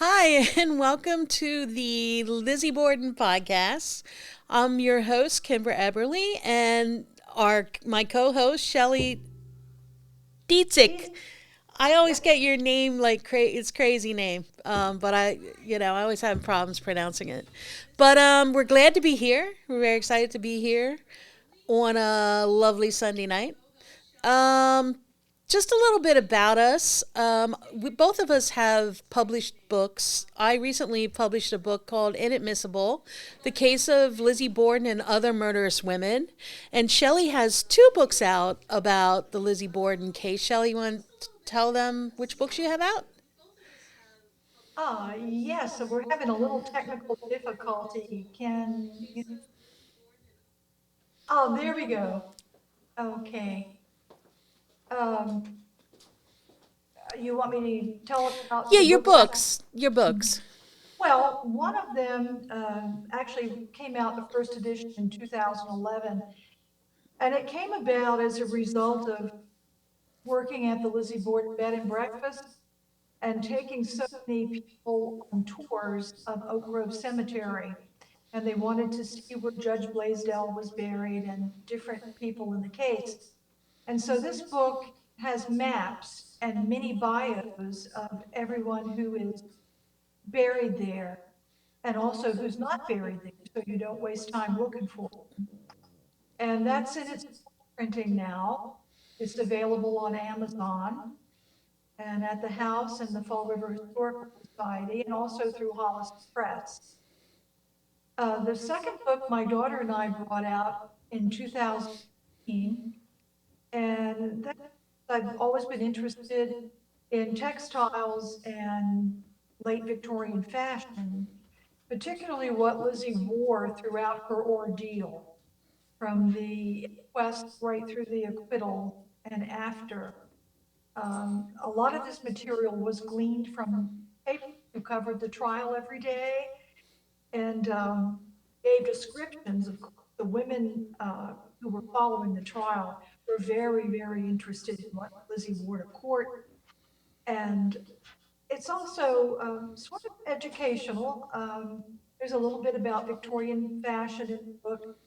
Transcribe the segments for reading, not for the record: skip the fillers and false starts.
Hi, and welcome to the Lizzie Borden Podcast. I'm your host, Kimbra Eberly, and my co-host, Shelley Dziedzic. I always get your name like it's crazy name, but I always have problems pronouncing it. But we're glad to be here. We're very excited to be here on a lovely Sunday night. Um, just a little bit about us. Both of us have published books. I recently published a book called Inadmissible, The Case of Lizzie Borden and Other Murderous Women. And Shelley has two books out about the Lizzie Borden case. Shelley, you want to tell them which books you have out? Yes, so we're having a little technical difficulty. Oh, there we go. Okay. Um, you want me to tell about Yeah, the your books I have? books. Your books. Well, one of them actually came out, the first edition in 2011, and it came about as a result of working at the Lizzie Borden Bed and Breakfast and taking so many people on tours of Oak Grove Cemetery. And they wanted to see where Judge Blaisdell was buried and different people in the case. And so this book has maps and mini bios of everyone who is buried there and also who's not buried there, so you don't waste time looking for them. And that's in its printing now. It's available on Amazon and at the house and the Fall River Historical Society, and also through Hollis Press. The second book my daughter and I brought out in 2018, and that, I've always been interested in textiles and late Victorian fashion, particularly what Lizzie wore throughout her ordeal, from the inquest right through the acquittal and after. A lot of this material was gleaned from papers who covered the trial every day and gave descriptions of the women who were following the trial were very, very interested in what Lizzie wore to court. And it's also sort of educational. There's a little bit about Victorian fashion in the book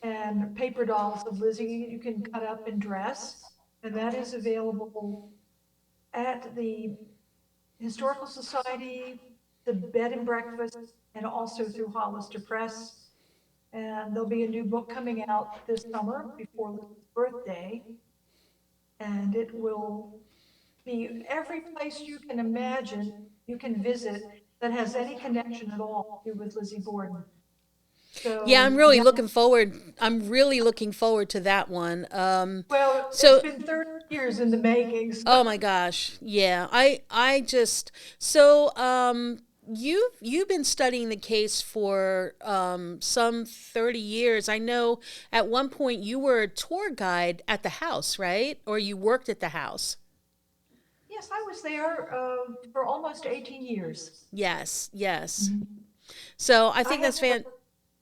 and paper dolls of Lizzie you can cut up and dress. And that is available at the Historical Society, the Bed and Breakfast, and also through Hollister Press. And there'll be a new book coming out this summer before Lizzie's birthday. And it will be every place you can imagine you can visit that has any connection at all with Lizzie Borden. Yeah, So that, I'm really looking forward to that one. well, it's So been 30 years in the making. Oh So my gosh. Yeah. I just so you've been studying the case for some 30 years. I know at one point you were a tour guide at the house, right? Or you worked at the house. yes, I was there for almost 18 years. Yes, yes. Mhm. So I I think had that's worked,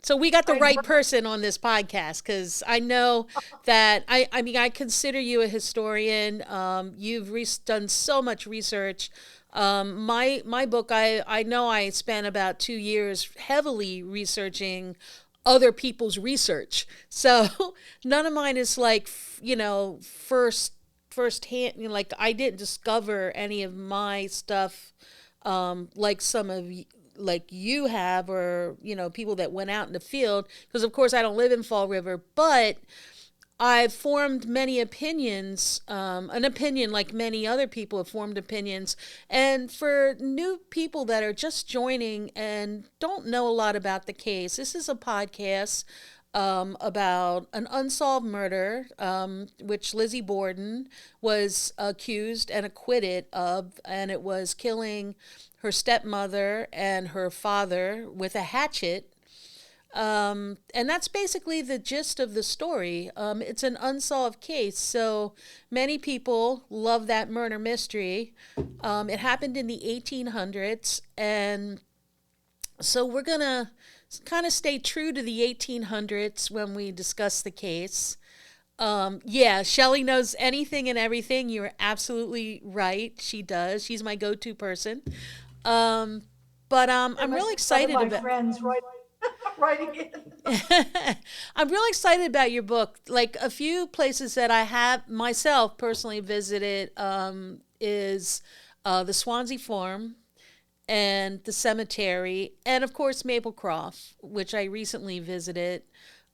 so we got the I had right worked, person on this podcast because I know that I mean I consider you a historian. You've done so much research. My book I know I spent about 2 years heavily researching other people's research. So none of mine is like first hand. Like I didn't discover any of my stuff like some of like you have, or people that went out in the field, because of course I don't live in Fall River, but I've formed many opinions, an opinion like many other people have formed opinions. And for new people that are just joining and don't know a lot about the case, this is a podcast about an unsolved murder, which Lizzie Borden was accused and acquitted of, and it was killing her stepmother and her father with a hatchet. And that's basically the gist of the story. It's an unsolved case, so many people love that murder mystery. It happened in the 1800s, and so we're gonna kind of stay true to the 1800s when we discuss the case. Yeah, Shelley knows anything and everything. You're absolutely right. She does. She's my go to person. But There I'm must really be some of excited my about. friends writing in. I'm really excited about your book. Like a few places that I have myself personally visited is the Swansea Farm and the cemetery, and of course Maplecroft, which I recently visited.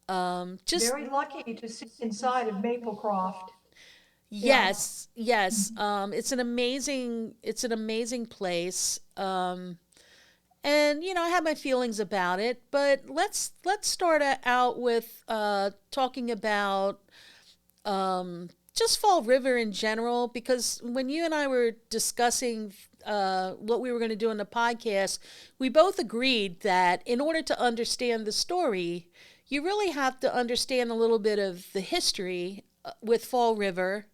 Just Very lucky to see inside of Maplecroft. Yeah. yes, yes. It's an amazing place. And I have my feelings about it, but let's start out with talking about just Fall River in general, because when you and I were discussing what we were going to do in the podcast, we both agreed that in order to understand the story, you really have to understand a little bit of the history with Fall River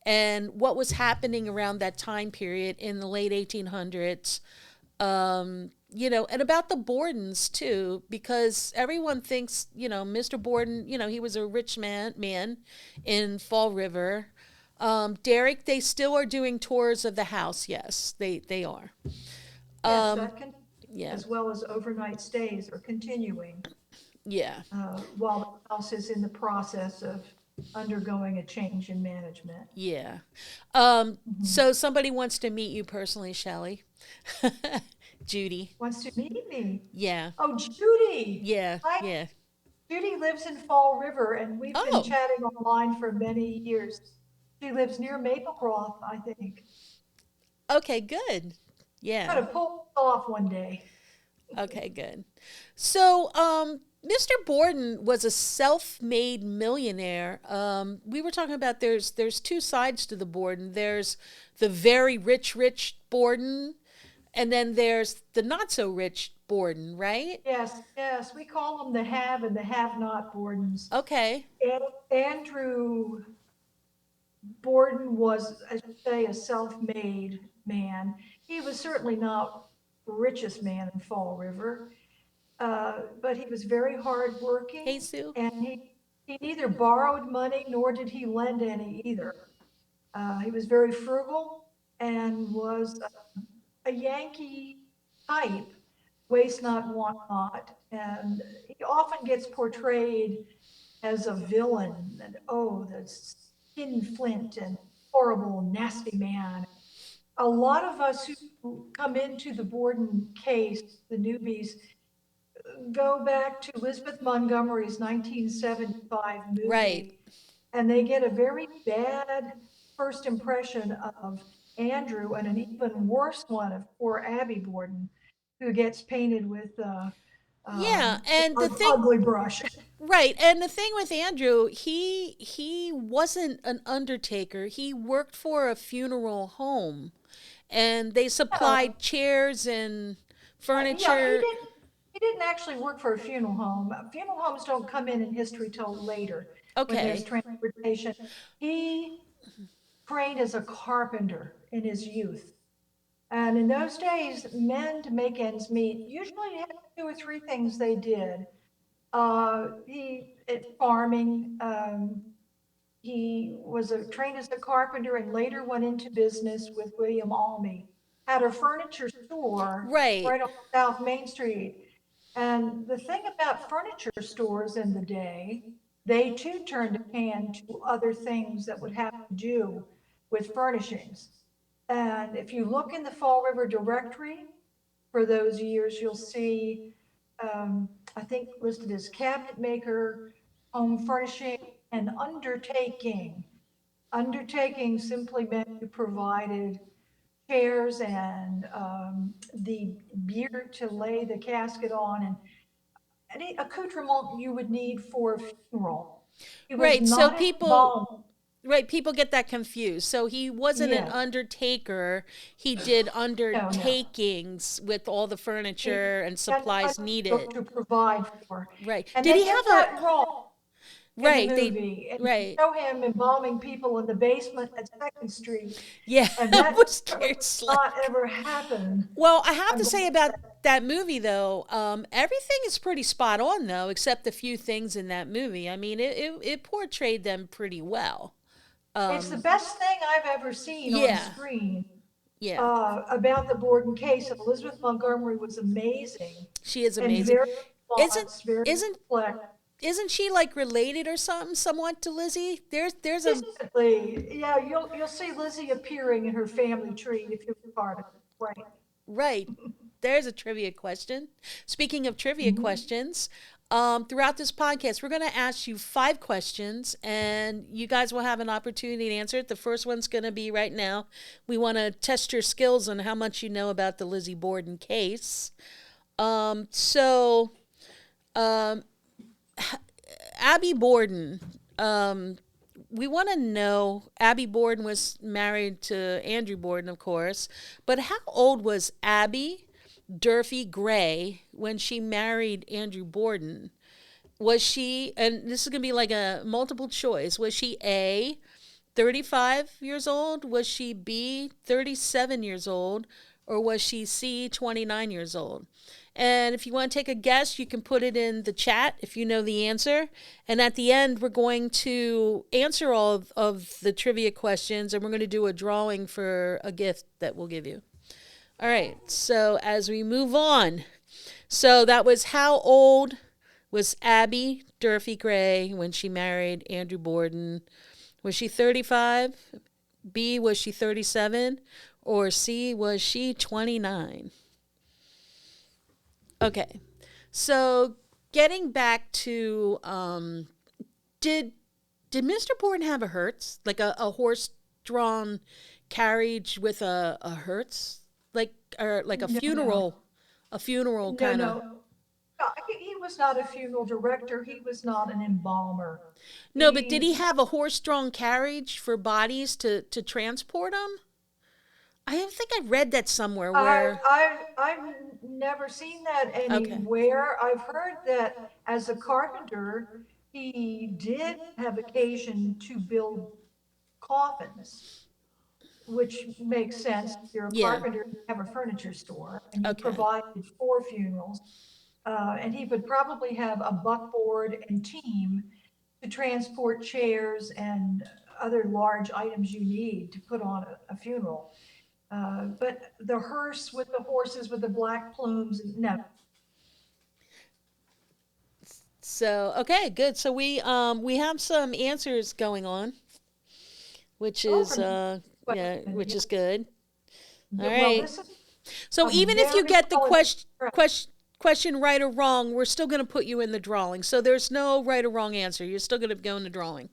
and what was happening around that time period in the late 1800s. And about the Bordens too, because everyone thinks, Mr. Borden, he was a rich man in Fall River. Derek, they still are doing tours of the house. Yes, they are. Yes, Um, that can, yeah, as well as overnight stays are continuing yeah, while the house is in the process of undergoing a change in management. yeah. Mhm. So somebody wants to meet you personally, Shelley. Judy. Wants to meet me. Yeah, Oh, Judy. yeah, Hi, yeah. Judy lives in Fall River, and we've been Oh, chatting online for many years. She lives near Maplecroft, I think. okay, good. Yeah. Gotta pull this off one day. Okay, good. So, Mr. Borden was a self-made millionaire. We were talking about there's two sides to the Borden. There's the very rich Borden, and then there's the not so rich Borden, right? Yes, yes, we call them the have and the have not Bordens. Okay. And Andrew Borden was, I should say, a self-made man. He was certainly not the richest man in Fall River, but he was very Hey, hardworking, Sue. and he neither borrowed money nor did he lend any either. He was very frugal and was a Yankee type, waste not, want not, and he often gets portrayed as a villain and oh, the skinflint and horrible, nasty man. A lot of us who come into the Borden case, the newbies, go back to Elizabeth Montgomery's 1975 Right. movie, and they get a very bad first impression of Andrew and an even worse one of poor Abby Borden, who gets painted with Yeah, and the an thing ugly brush. right, and the thing with Andrew, he wasn't an undertaker. He worked for a funeral home, and they No, supplied chairs and yeah, furniture. he didn't actually work for a funeral home. Funeral homes don't come in history till later when there's Okay. transportation. He trained as a carpenter in his youth. And in those days, men to make ends meet usually had two or three things they did. He at farming. He was trained as a carpenter and later went into business with William Almy. Had a furniture store Right. right on South Main Street. And the thing about furniture stores in the day, they too turned a hand to other things that would have to do with furnishings. And if you look in the Fall River directory for those years, you'll see, I think listed as cabinet maker, home furnishing, and undertaking. Undertaking simply meant you provided chairs and the bier to lay the casket on and any accoutrement you would need for a funeral. He was Right. So not an people embalmer. right, people get that confused. So he wasn't an Yes, undertaker. He did no, no. undertakings with all the He furniture and had supplies needed. to provide for. Right. And Did they he get have a that wrong in the right, they movie. And you right. show him embalming people in the basement at Second Street, Yeah, and I that was certainly scared did not slack. ever happen. Well, I have I'm to going say to about say. that movie though, everything is pretty spot on though, except a few things in that movie. I mean, it portrayed them pretty well. It's the Um, best thing I've ever seen on yeah, screen. Yeah. about the Borden case. And Elizabeth Montgomery was amazing She is and amazing. very Isn't nuanced, very isn't complex. isn't she like related or something somewhat to Lizzie? There's a Recently, yeah, you'll see Lizzie appearing in her family tree if you look hard at it. Right. right. There's a trivia question. Speaking of trivia Mhm. questions, throughout this podcast, we're going to ask you 5 questions, and you guys will have an opportunity to answer it. The first one's going to be right now. We want to test your skills on how much you know about the Lizzie Borden case. So, um, Abby Borden. We want to know. Abby Borden was married to Andrew Borden, of course, but how old was Abby Durfee Gray when she married Andrew Borden? Was she, and this is going to be like a multiple choice, was she A, 35 years old? Was she B, 37 years old? Or was she C, 29 years old? And if you want to take a guess, you can put it in the chat if you know the answer. And at the end, we're going to answer all of the trivia questions and we're going to do a drawing for a gift that we'll give you. All right, so as we move on, so that was how old was Abby Durfee Gray when she married Andrew Borden? Was she 35? B, was she 37? Or C, was she 29? Okay, so getting back to did did Mr. Borden have a Hertz, like a horse-drawn carriage with a Hertz, like or like No, no, a funeral no, kind of? no. He was not a funeral director. He was not an embalmer. No, but did He, he have a horse-drawn carriage for bodies to transport them? I think I read that somewhere where. I've never seen that Okay. anywhere. I've heard that as a carpenter, he did have occasion to build coffins, which makes sense. If you're a Yeah. carpenter, you have a furniture store, and you Okay. provided for funerals. And he would probably have a buckboard and team to transport chairs and other large items you need to put on a funeral. But the hearse with the horses with the black plumes, no. So okay, good. So we have some answers going on, which Oh, is from yeah, question. which Yeah. is good. All Well, right. this is So a even if you very get the well question right or wrong, we're still going to put you in the drawing. So there's no right or wrong answer. You're still going to go in the drawing.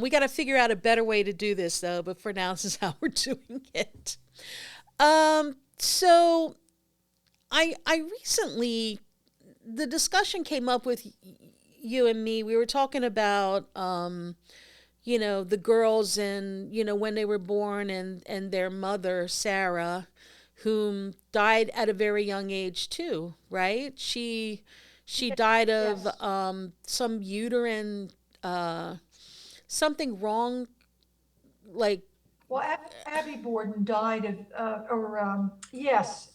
We got to figure out a better way to do this though. But for now, this is how we're doing it. So I recently the discussion came up with you and me. We were talking about the girls and when they were born and their mother Sarah, whom died at a very young age too, right? She died of yes. some uterine something wrong, like Well, Abby Borden died of, yes,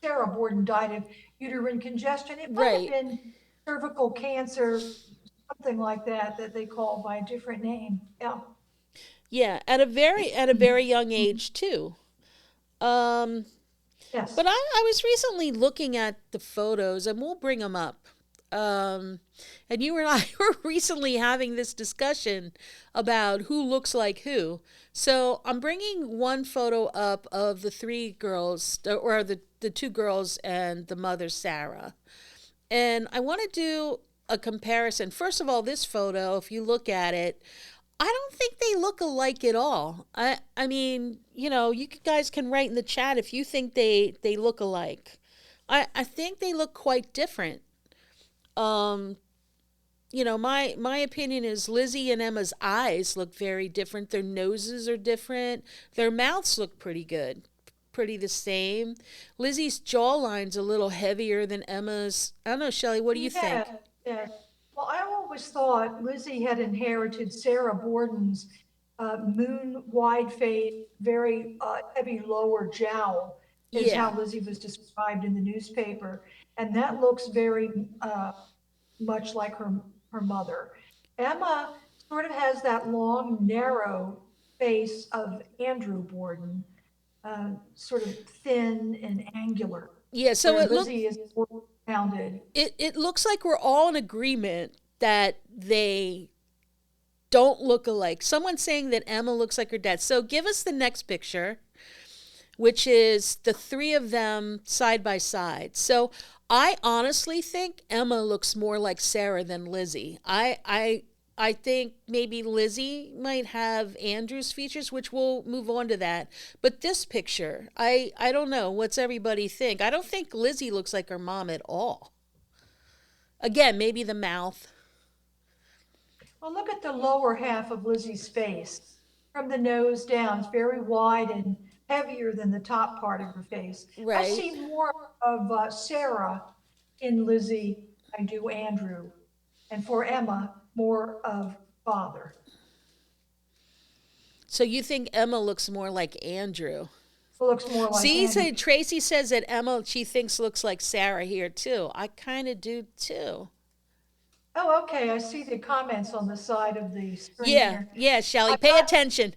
Sarah Borden died of uterine congestion. It might have right. been cervical cancer, something like that, that they call by a different name. Yeah. Yeah, at a very young age too. Um, Yes. but I was recently looking at the photos, and we'll bring them up. Um, and you and I were recently having this discussion about who looks like who. So I'm bringing one photo up of the 3 girls, or the 2 girls and the mother, Sarah. And I want to do a comparison. First of all, this photo, if you look at it, I don't think they look alike at all. I mean, you guys can write in the chat if you think they look alike. I think they look quite different. Um, my opinion is Lizzie and Emma's eyes look very different. Their noses are different. Their mouths look pretty good, pretty the same. Lizzie's jawline's a little heavier than Emma's. I don't know, Shelley. What do you Yeah, think? yeah. Well, I always thought Lizzie had inherited Sarah Borden's moon wide face, very heavy lower jowl, is Yeah, how Lizzie was described in the newspaper. And that looks very much like her mother. Emma sort of has that long, narrow face of Andrew Borden. sort of thin and angular, Yeah, so where Lizzie is more rounded. it looks like we're all in agreement that they don't look alike. Someone's saying that Emma looks like her dad. So give us the next picture, which is the three of them side by side. So I honestly think Emma looks more like Sarah than Lizzie. I think maybe Lizzie might have Andrew's features, which we'll move on to that. But this picture, I don't know. What's everybody think? I don't think Lizzie looks like her mom at all. Again, maybe the mouth. Well, look at the lower half of Lizzie's face. From the nose down, it's very wide and heavier than the top part of her face. I Right. see more of Sarah in Lizzie than I do Andrew. And for Emma, more of father. So you think Emma looks more like Andrew? Looks more like See, Andrew. so Tracy says that Emma she thinks looks like Sarah here too. I kind of do too. Oh, okay. I see the comments on the side of the screen Yeah, here. yeah, Shelly, I'm pay not, attention.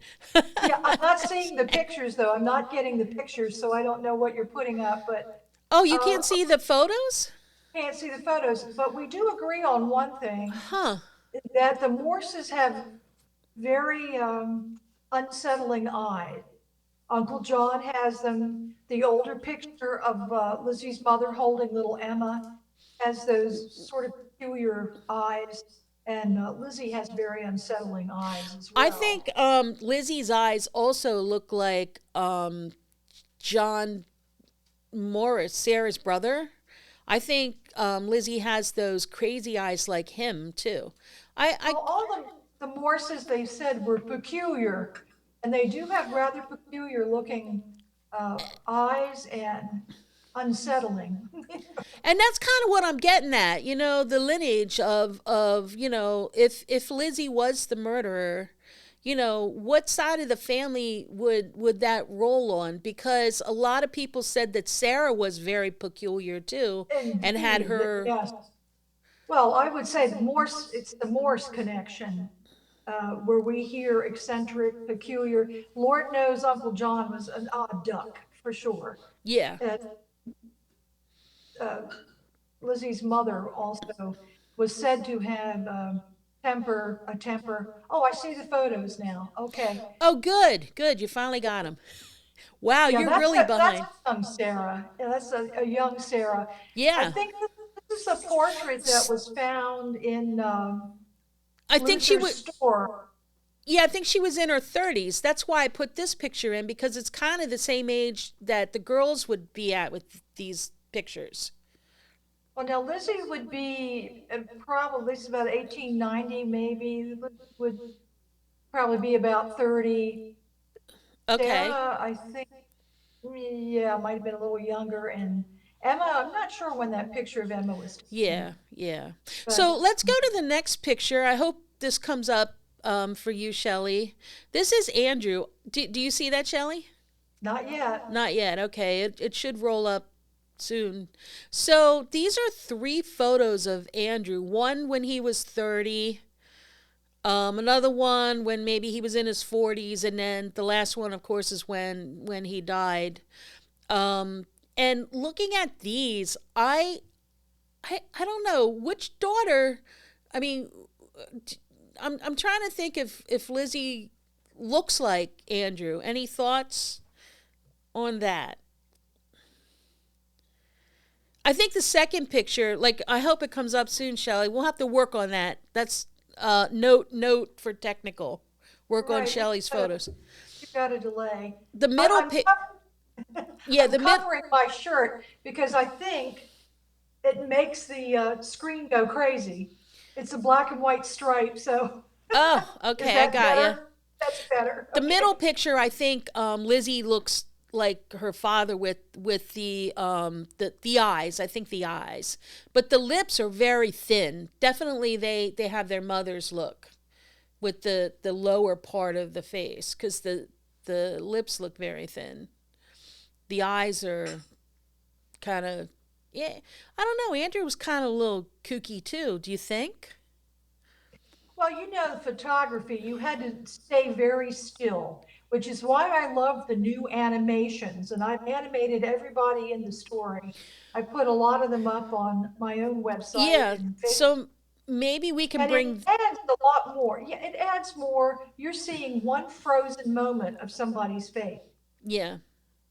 yeah, I'm not seeing the pictures though. I'm not getting the pictures, so I don't know what you're putting up. But Oh, you uh, can't see the photos? can't see the photos. But we do agree on one thing, Huh. that the Morses have very unsettling eyes. Uncle John has them. The older picture of Lizzie's mother holding little Emma has those sort of peculiar eyes, and Lizzie has very unsettling eyes as I well. think Lizzie's eyes also look like John Morris, Sarah's brother. I think Lizzie has those crazy eyes like him too. I Well, all the Morses they said were peculiar, and they do have rather peculiar looking eyes and unsettling. and that's kind of what I'm getting at. You know, the lineage of if Lizzie was the murderer, what side of the family would that roll on? Because a lot of people said that Sarah was very peculiar too, and had Indeed, her. yes. Well, I would say the Morse, it's the Morse connection, where we hear eccentric, peculiar. Lord knows Uncle John was an odd duck, for sure. Yeah. Uh, uh, Lizzie's mother also was said to have a temper. Oh, I see the photos now. Okay. Oh, good, good. You finally got him. Wow, Yeah, you're really that's behind. a young Sarah. Yeah, that's a young Sarah. I Yeah, think this is a portrait that was found in I think she Luther's would. store. Yeah, I think she was in her 30s. That's why I put this picture in because it's kind of the same age that the girls would be at with these pictures. Well, now Lizzie would be probably it's about 1890, maybe would probably be about 30. Okay. Sarah, I think, yeah, might have been a little younger, and Emma, I'm not sure when that picture of Emma was taken, Yeah, yeah. So but let's go to the next picture. I hope this comes up for you, Shelly. This is Andrew. Do you see that, Shelly? not yet. Not yet. Okay. It should roll up soon. So these are three photos of Andrew. One when he was 30, another one when maybe he was in his 40s, and then the last one, of course, is when he died. And looking at these, I don't know which daughter. I mean, I'm trying to think if Lizzie looks like Andrew. Any thoughts on that? I think the second picture, like I hope it comes up soon, Shelly. We'll have to work on that. That's note for technical. Work on Right, Shelly's photos. you got a delay. The I, middle I'm pic. Yeah, I'm the mid. covering my shirt because I think it makes the screen go crazy. It's a black and white stripe, so Oh, is okay, I that got you. better? That's better. The Okay. middle picture, I think Lizzie looks like her father with the eyes. I think the eyes, but the lips are very thin. Definitely, they have their mother's look with the lower part of the face because the lips look very thin. The eyes are kind of yeah. I don't know. Andrew was kind of a little kooky too. Do you think? Well, photography, you had to stay very still. which is why I love the new animations. And I've animated everybody in the story. I put a lot of them up on my own website Yeah. and Facebook. So maybe we can And it bring. adds a lot more. Yeah, it adds more. You're seeing one frozen moment of somebody's face. Yeah.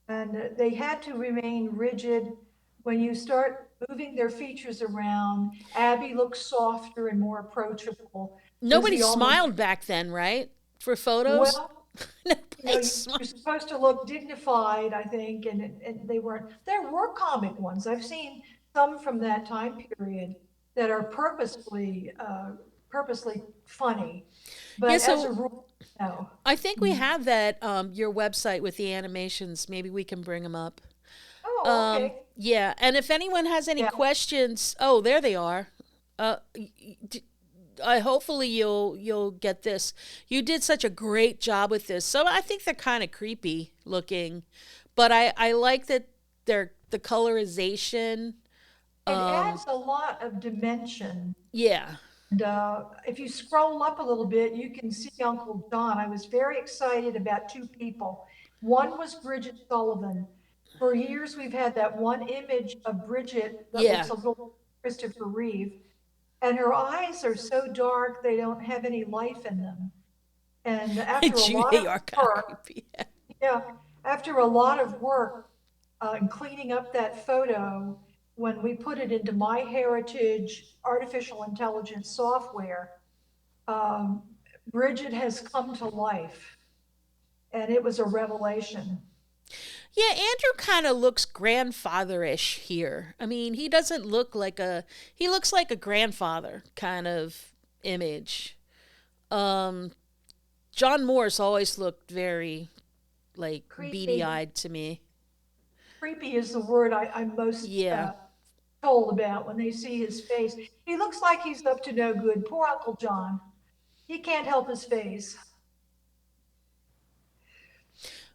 And they had to remain rigid. When you start moving their features around, Abby looks softer and more approachable. Nobody Lizzie almost, smiled back then, right? For photos? well, Nobody you're smiled. supposed to look dignified, I think, and they weren't. There were comic ones. I've seen some from that time period that are purposely funny, Yeah, but as a so rule, no. I think we Mm. have that your website with the animations. Maybe we can bring them up. Oh, okay. Yeah, and if anyone has any Yeah. questions, oh, there they are. I hopefully you'll get this. You did such a great job with this. So I think they're kind of creepy looking, but I like that they're the colorization. It adds a lot of dimension. Yeah. And if you scroll up a little bit, you can see Uncle John. I was very excited about two people. One was Bridget Sullivan. For years, we've had that one image of Bridget that looks Yeah. a little Christopher Reeve, and her eyes are so dark they don't have any life in them. And after a lot They of are kind of work, creepy. yeah, after a lot of work and cleaning up that photo, when we put it into MyHeritage artificial intelligence software, um, Bridget has come to life, and it was a revelation. Yeah, Andrew kind of looks grandfatherish here. I mean, he doesn't look like a he looks like a grandfather kind of image. Um John Morse always looked very like beady Creepy. eyed to me. Creepy is the word I'm most Yeah. told about when they see his face. He looks like he's up to no good. Poor Uncle John. He can't help his face.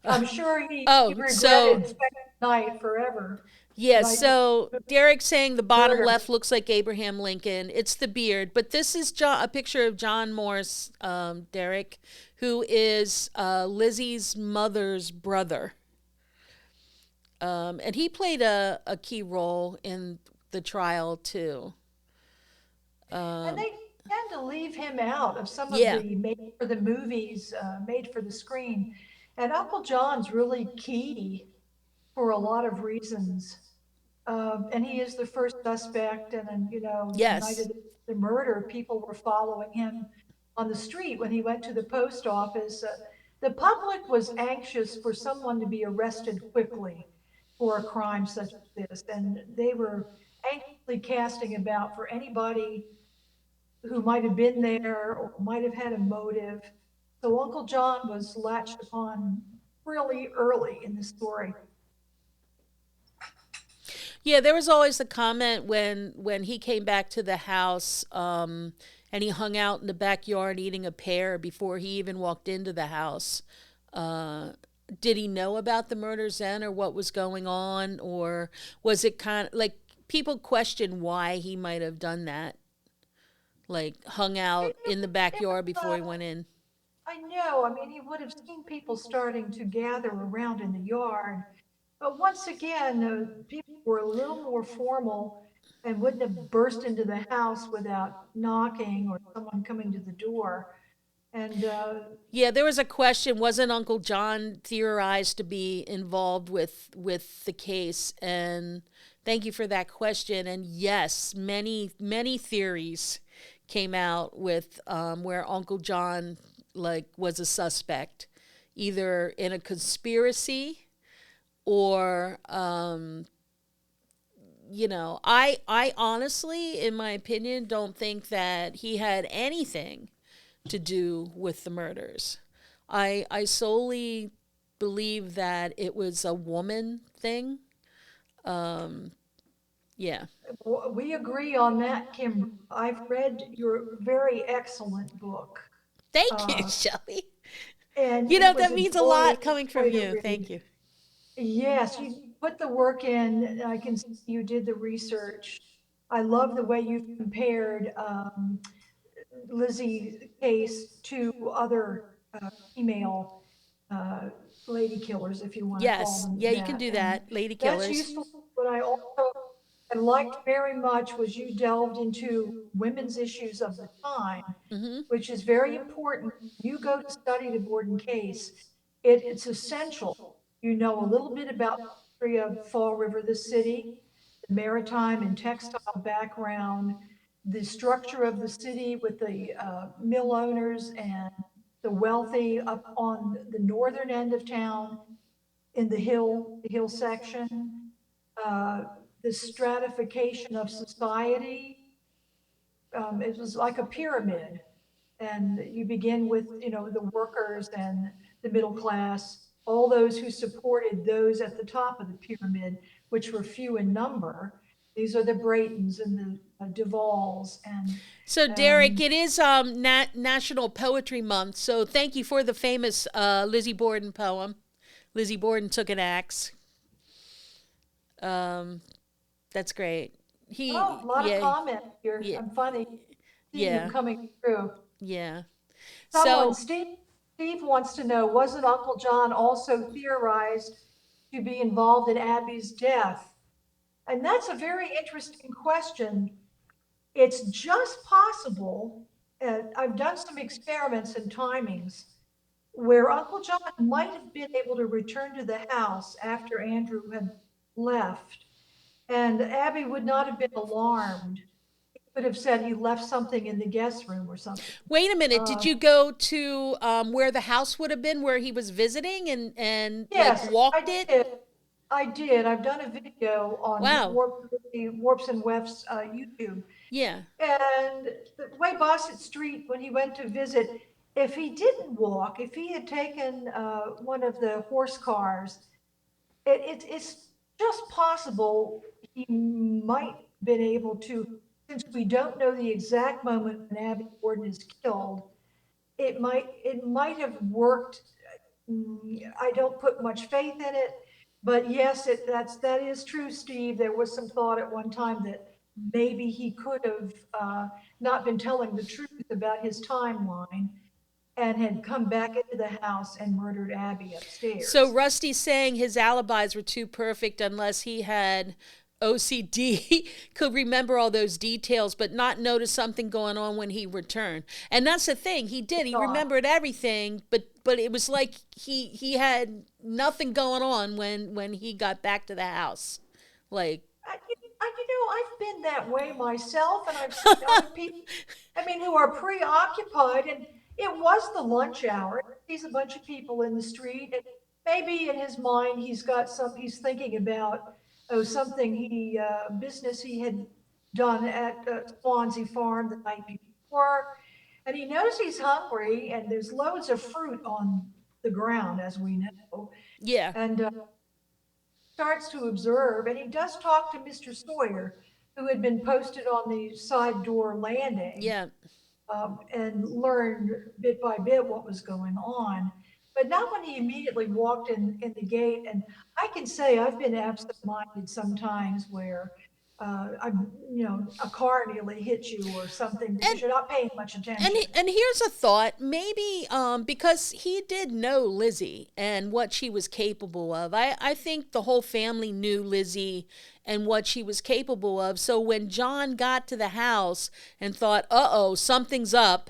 I'm sure he Oh, so regretted spending the night forever. yeah, Night in so Derek saying the bottom murder. left looks like Abraham Lincoln. It's the beard, but this is a picture of John Morse, Derek, who is Lizzie's mother's brother. And he played a key role in the trial too. And they tend to leave him out of some of Yeah. the made for the movies, made for the screen. And Uncle John's really key for a lot of reasons. And he is the first suspect. And then, the night Yes. of the murder, people were following him on the street when he went to the post office. The public was anxious for someone to be arrested quickly for a crime such as this. And they were anxiously casting about for anybody who might have been there or might have had a motive. So Uncle John was latched upon really early in the story. Yeah, there was always the comment when he came back to the house, and he hung out in the backyard eating a pear before he even walked into the house. Uh, did he know about the murders then, or what was going on, or was it kind of like people question why he might have done that, like hung out in the It backyard was, before he went in? I know, I mean, he would have seen people starting to gather around in the yard. But once again, people were a little more formal and wouldn't have burst into the house without knocking or someone coming to the door. And Yeah, there was a question: wasn't Uncle John theorized to be involved with the case? And thank you for that question. And yes, many theories came out with where Uncle John like was a suspect, either in a conspiracy or I honestly, in my opinion, don't think that he had anything to do with the murders. I solely believe that it was a woman thing. Yeah. we agree on that, Kim. I've read your very excellent book, Thank you, uh, Shelley. and You it know, was that a means a joy, lot coming from joy to you. Thank read. you. Yes, you put the work in. I can see you did the research. I love the way you compared Lizzie's case to other female. uh, lady killers, if you want to call Yes. them Yeah, you can that. do And that. Lady that's killers. useful. But I also and liked very much was you delved into women's issues of the time, Mm-hmm. which is very important. You go to study the Borden case, it's essential. You know a little bit about the history of Fall River, the city, the maritime and textile background, the structure of the city with the mill owners and the wealthy up on the northern end of town in the hill section, uh, the stratification of society. It was like a pyramid, and you begin with the workers and the middle class, all those who supported those at the top of the pyramid, which were few in number. These are the Braytons and the Duvalls and So, Derek, um, it is National Poetry Month. So, thank you for the famous Lizzie Borden poem. Lizzie Borden took an axe. Um, that's great. oh, a lot of Yeah, comments here. yeah, I'm funny seeing them yeah, coming through. yeah. Someone, So, Steve wants to know, wasn't Uncle John also theorized to be involved in Abby's death? And that's a very interesting question. It's just possible, I've done some experiments and timings, where Uncle John might have been able to return to the house after Andrew had left, and Abby would not have been alarmed. He could have said he left something in the guest room or something. wait a minute. Did Uh, you go to where the house would have been, where he was visiting, and like yes, walked I it? did. I did. I've done a video on Wow. the Warps and Wefts YouTube. Yeah. And the way Bassett Street, when he went to visit, if he didn't walk, if he had taken one of the horse cars, it's just possible he might been able to, since we don't know the exact moment when Abby Gordon is killed, it might have worked. I don't put much faith in it, but yes, that is true, Steve. There was some thought at one time that maybe he could have not been telling the truth about his timeline and had come back into the house and murdered Abby So upstairs. Rusty's saying his alibis were too perfect unless he had OCD, could remember all those details, but not notice something going on when he returned. And that's the thing, he did. He Not. remembered everything, but it was like he had nothing going on when he got back to the house. Like, I've been that way myself, and I've seen other people, I mean, who are preoccupied, and it was the lunch hour. He's a bunch of people in the street, and maybe in his mind he's thinking about, oh, something business he had done at Swansea Farm the night before, and he knows he's hungry, and there's loads of fruit on the ground, as we know, yeah, and starts to observe, and he does talk to Mr. Sawyer, who had been posted on the side door landing, yeah. and learned bit by bit what was going on. But not when he immediately walked in the gate. And I can say I've been absent-minded sometimes where a car nearly hit you or something because And you're not paying much attention. and here's a thought, maybe because he did know Lizzie and what she was capable of. I think the whole family knew Lizzie and what she was capable of. So when John got to the house and thought, "Uh-oh, something's up,"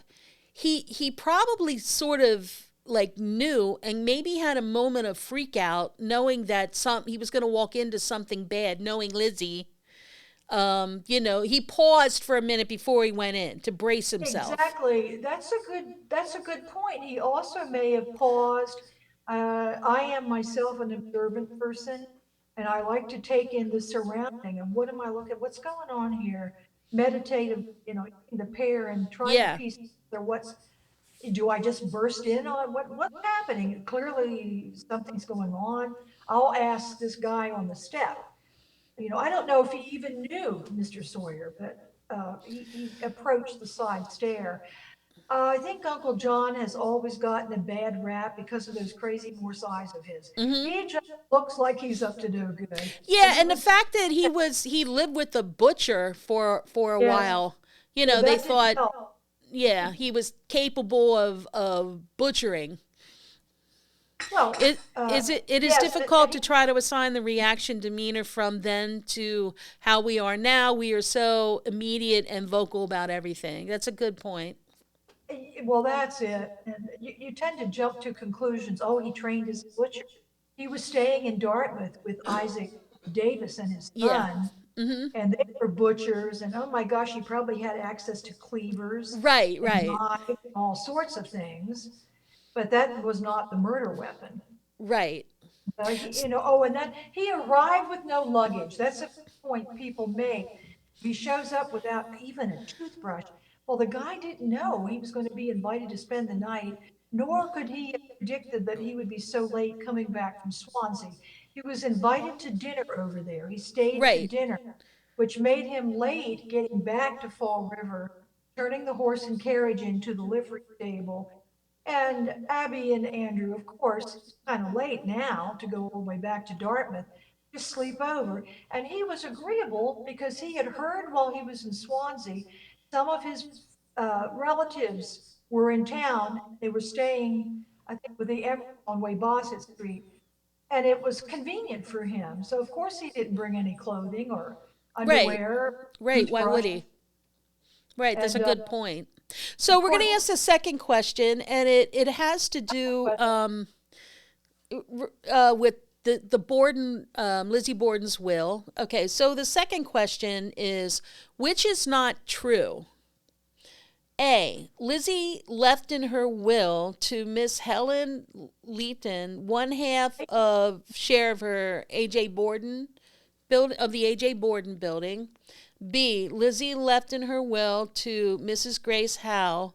he probably sort of like knew and maybe had a moment of freak out knowing that he was going to walk into something bad, knowing Lizzie. He paused for a minute before he went in to brace himself. Exactly. That's a good point. He also may have paused. I am myself an observant person, and I like to take in the surrounding and what am I looking, what's going on here? Meditative, eating the pear and trying to Yeah. piece together do I just burst in on what's happening? Clearly something's going on. I'll ask this guy on the step. I don't know if he even knew Mr. Sawyer, but he approached the side stair. I think Uncle John has always gotten a bad rap because of those crazy Morse eyes of his. Mhm. He just looks like he's up to no good. Yeah, And it and the was, fact that he lived with the butcher for a yes, while, well, they that didn't thought, help. yeah, he was capable of butchering. Well, It is it it is yes, difficult to try to assign the reaction demeanor from then to how we are now. We are so immediate and vocal about everything. That's a good point. well, that's it. And you tend to jump to conclusions. Oh, he trained as a butcher. He was staying in Dartmouth with Isaac Davis and his Yeah. son, Mm-hmm. and they were butchers. And oh my gosh, he probably had access to cleavers Right, and right, knives and all sorts of things. But that was not the murder weapon. right, Oh, and then he arrived with no luggage. That's a point people make. He shows up without even a toothbrush. Well, the guy didn't know he was going to be invited to spend the night, nor could he have predicted that he would be so late coming back from Swansea. He was invited to dinner over there. He stayed for right, dinner, which made him late getting back to Fall River, turning the horse and carriage into the livery stable. And Abby and Andrew, of course, it's kind of late now to go all the way back to Dartmouth to sleep over. And he was agreeable because he had heard while he was in Swansea, some of his relatives were in town. They were staying, I think, with the Emerald on Bassett Street. And it was convenient for him. So, of course, he didn't bring any clothing or right, underwear, right. Why would toothbrush. he? Right, that's a And good point. So we're going to according ask the second question, and it has to do to with the Borden Lizzie Borden's will. Okay, so the second question is, which is not true? A. Lizzie left in her will to Miss Helen Leeton one half of share of her A.J. Borden of the A.J. Borden building. B. Lizzie left in her will to Mrs. Grace Howe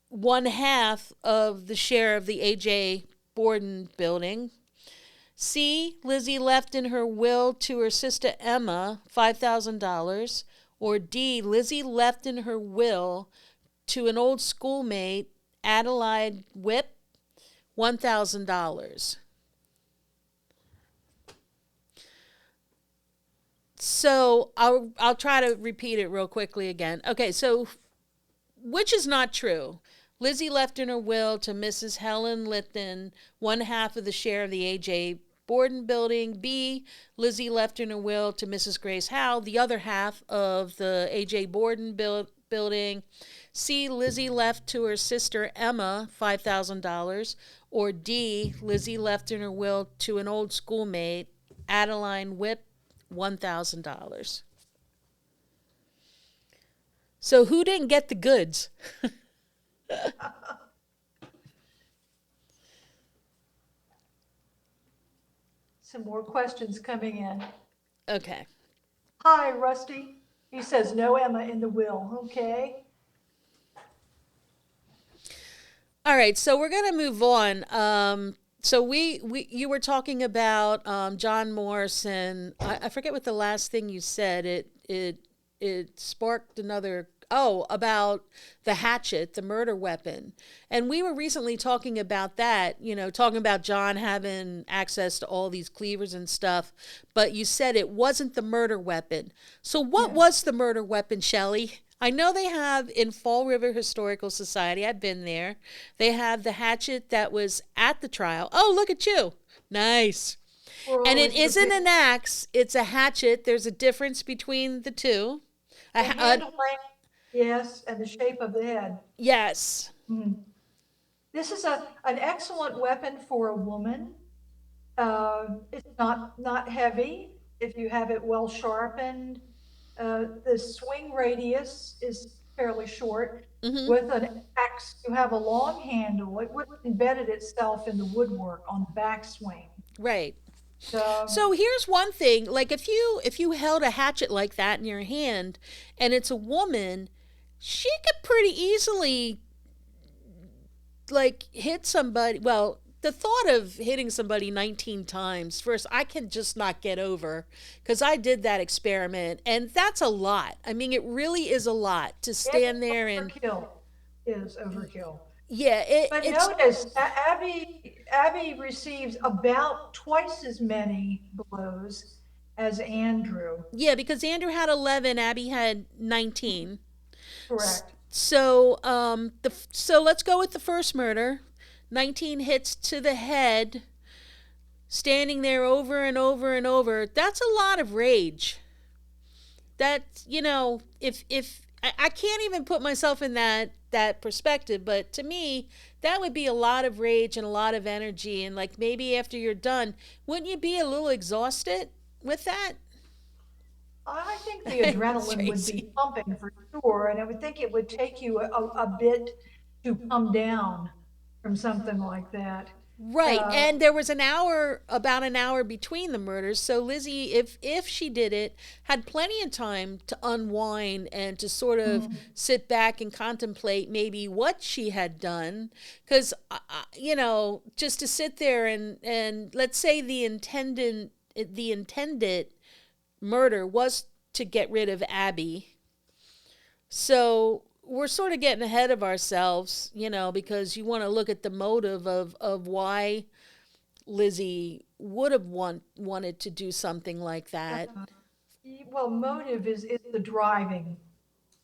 one half of the share of the A.J. Borden building. C. Lizzie left in her will to her sister Emma $5,000. Or D. Lizzie left in her will to an old schoolmate, Adelaide Whip, $1,000. So I'll try to repeat it real quickly again. Okay, so which is not true? Lizzie left in her will to Mrs. Helen Lipton one half of the share of the A.J. Borden building. B. Lizzie left in her will to Mrs. Grace Howe the other half of the A.J. Borden building. C. Lizzie left to her sister Emma $5,000. Or D. Lizzie left in her will to an old schoolmate, Adeline Whip, $1,000. So who didn't get the goods? some more questions coming in. Okay. Hi, Rusty. He says no Emma in the will. Okay. All right, so we're gonna move on. So we you were talking about John Morse, and I forget what the last thing you said. It sparked another. Oh, about the hatchet, the murder weapon. And we were recently talking about that, talking about John having access to all these cleavers and stuff, but you said it wasn't the murder weapon. So what Yeah. was the murder weapon, Shelley? I know they have in Fall River Historical Society, I've been there, they have the hatchet that was at the trial. Oh, look at you. Nice. We're And it always the isn't big, an axe, it's a hatchet. There's a difference between the two. the A, handle length, yes, and the shape of the head. yes. Mhm. This is an excellent weapon for a woman. It's not heavy if you have it well sharpened. The swing radius is fairly short. Mm-hmm. With an axe, you have a long handle. It would embedded itself in the woodwork on the backswing. Right. Um, So here's one thing, like if you held a hatchet like that in your hand and it's a woman, she could pretty easily like hit somebody. Well, the thought of hitting somebody 19 times, first, I can just not get over because I did that experiment and that's a lot. I mean, it really is a lot to Any stand there and, overkill is overkill. yeah, But it's, notice, Abby receives about twice as many blows as Andrew. yeah, because Andrew had 11, Abby had 19. Correct. So, so let's go with the first murder. 19 hits to the head, standing there over and over and over. That's a lot of rage. That, if I can't even put myself in that perspective, but to me, that would be a lot of rage and a lot of energy. And like maybe after you're done, wouldn't you be a little exhausted with that? I think the adrenaline would be Tracy. pumping for sure, and I would think it would take you a bit to come down from something like that. Right, Uh, and there was about an hour between the murders. So Lizzie, if she did it, had plenty of time to unwind and to sort of mm, sit back and contemplate maybe what she had done. Because just to sit there and let's say the intended murder was to get rid of Abby. So we're sort of getting ahead of ourselves, because you want to look at the motive of why Lizzie would have wanted to do something like that. uh, well, motive is the driving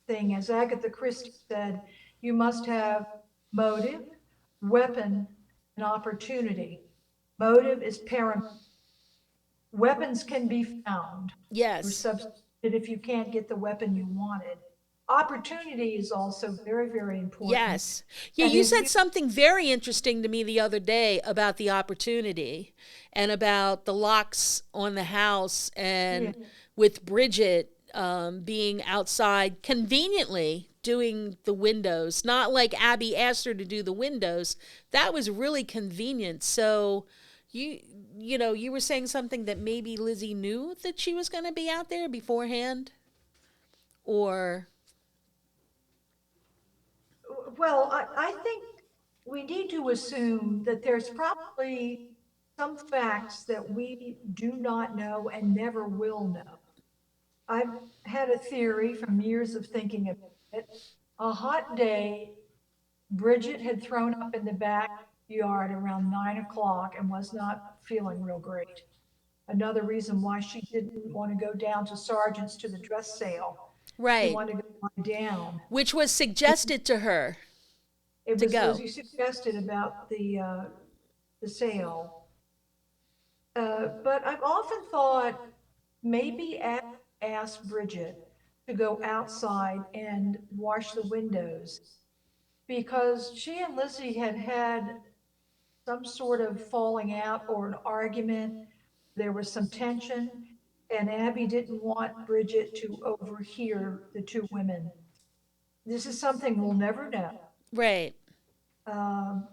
thing. As Agatha Christie said, you must have motive, weapon, and opportunity. Motive is paramount. Weapons can be found or Yes. substituted if you can't get the weapon you wanted. Opportunity is also very, very important. Yes. Yeah, And you if said you, something very interesting to me the other day about the opportunity and about the locks on the house yeah, and with Bridget being outside conveniently doing the windows, not like Abby asked her to do the windows. That was really convenient. So you you were saying something that maybe Lizzie knew that she was going to be out there beforehand, or well, I think we need to assume that there's probably some facts that we do not know and never will know. I've had a theory from years of thinking about it. A hot day, Bridget had thrown up in the backyard around 9 o'clock and was not feeling real great. Another reason why she didn't want to go down to Sargent's to the dress sale. She right, wanted to go lie down. which was suggested to her It to was, as go. you suggested about the sale. But I've often thought maybe ask Bridget to go outside and wash the windows because she and Lizzie had had some sort of falling out or an argument. There was some tension, and Abby didn't want Bridget to overhear the two women. This is something we'll never know. Right. Um,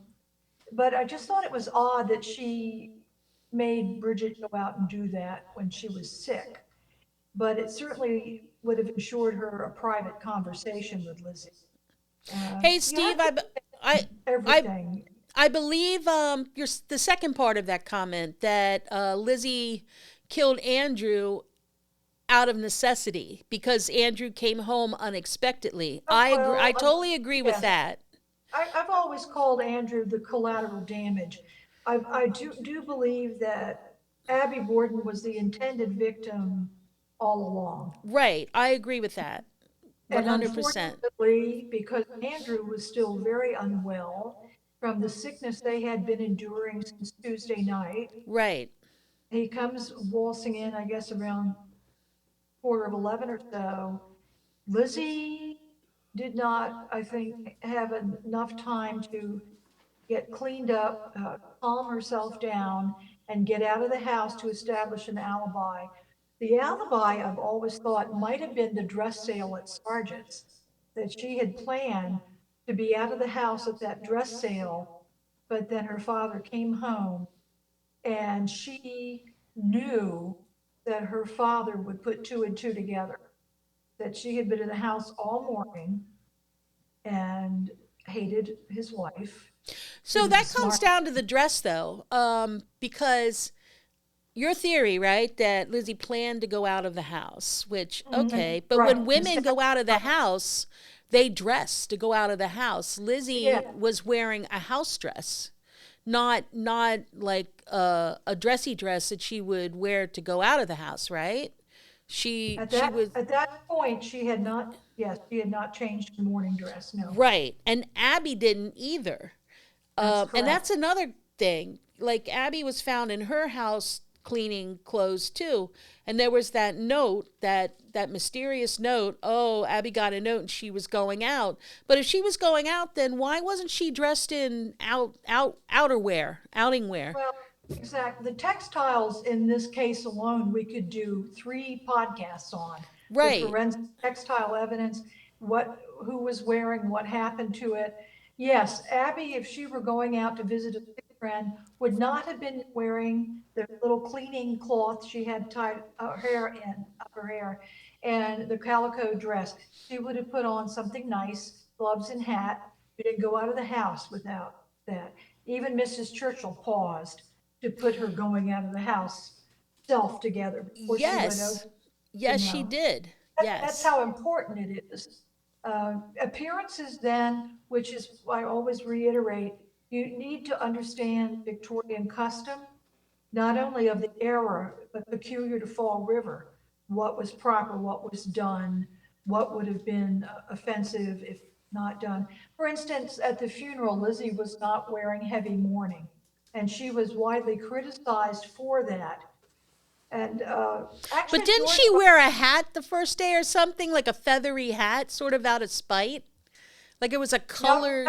but I just thought it was odd that she made Bridget go out and do that when she was sick. But it certainly would have ensured her a private conversation with Lizzie. Hey, You Steve, have to I, I, everything. I believe the second part of that comment that Lizzie killed Andrew out of necessity because Andrew came home unexpectedly. Oh, I agree. I well, totally agree with yes, that. I've always called Andrew the collateral damage. I do believe that Abby Borden was the intended victim all along. Right. I agree with that. And 100%. unfortunately, because Andrew was still very unwell from the sickness they had been enduring since Tuesday night, Right. he comes waltzing in, I guess, around quarter of 11 or so. Lizzie did not, I think, have enough time to get cleaned up, calm herself down, and get out of the house to establish an alibi. The alibi, I've always thought, might have been the dress sale at Sargent's, that she had planned to be out of the house at that dress sale, but then her father came home and she knew that her father would put two and two together, that she had been in the house all morning and hated his wife. She So was a that comes smart. down to the dress, though, because your theory, right, that Lizzie planned to go out of the house, which, Mhm. okay, but Right. when women go out of the house, they dress to go out of the house. Yeah, Lizzie was wearing a house dress, not like a dressy dress that she would wear to go out of the house, right? She was at that point, she had not, yes, she had not changed her morning dress, no. right, and Abby didn't either. That's And correct. that's another thing. Like Abby was found in her house cleaning clothes too, and there was that note, that mysterious note. Oh, Abby got a note and she was going out. But if she was going out, then why wasn't she dressed in outing wear? Well, exactly. The textiles in this case alone, we could do 3 podcasts on, the Right. forensic textile evidence, who was wearing, what happened to it. Yes, Abby, if she were going out to visit a sick friend, would not have been wearing the little cleaning cloth she had tied her hair in, up her hair, and the calico dress. She would have put on something nice, gloves and hat. She didn't go out of the house without that. Even Mrs. Churchill paused to put her going out of the house self together before she went over, Yes. you Yes, she know. did. That's Yes. how important it is. Appearances, then, which is I always reiterate, you need to understand Victorian custom, not only of the era, but peculiar to Fall River. What was proper, what was done, what would have been offensive if not done. For instance, at the funeral, Lizzie was not wearing heavy mourning, and she was widely criticized for that. And But actually, didn't George, she wear a hat the first day or something, like a feathery hat, sort of out of spite? Like it was a no, colored.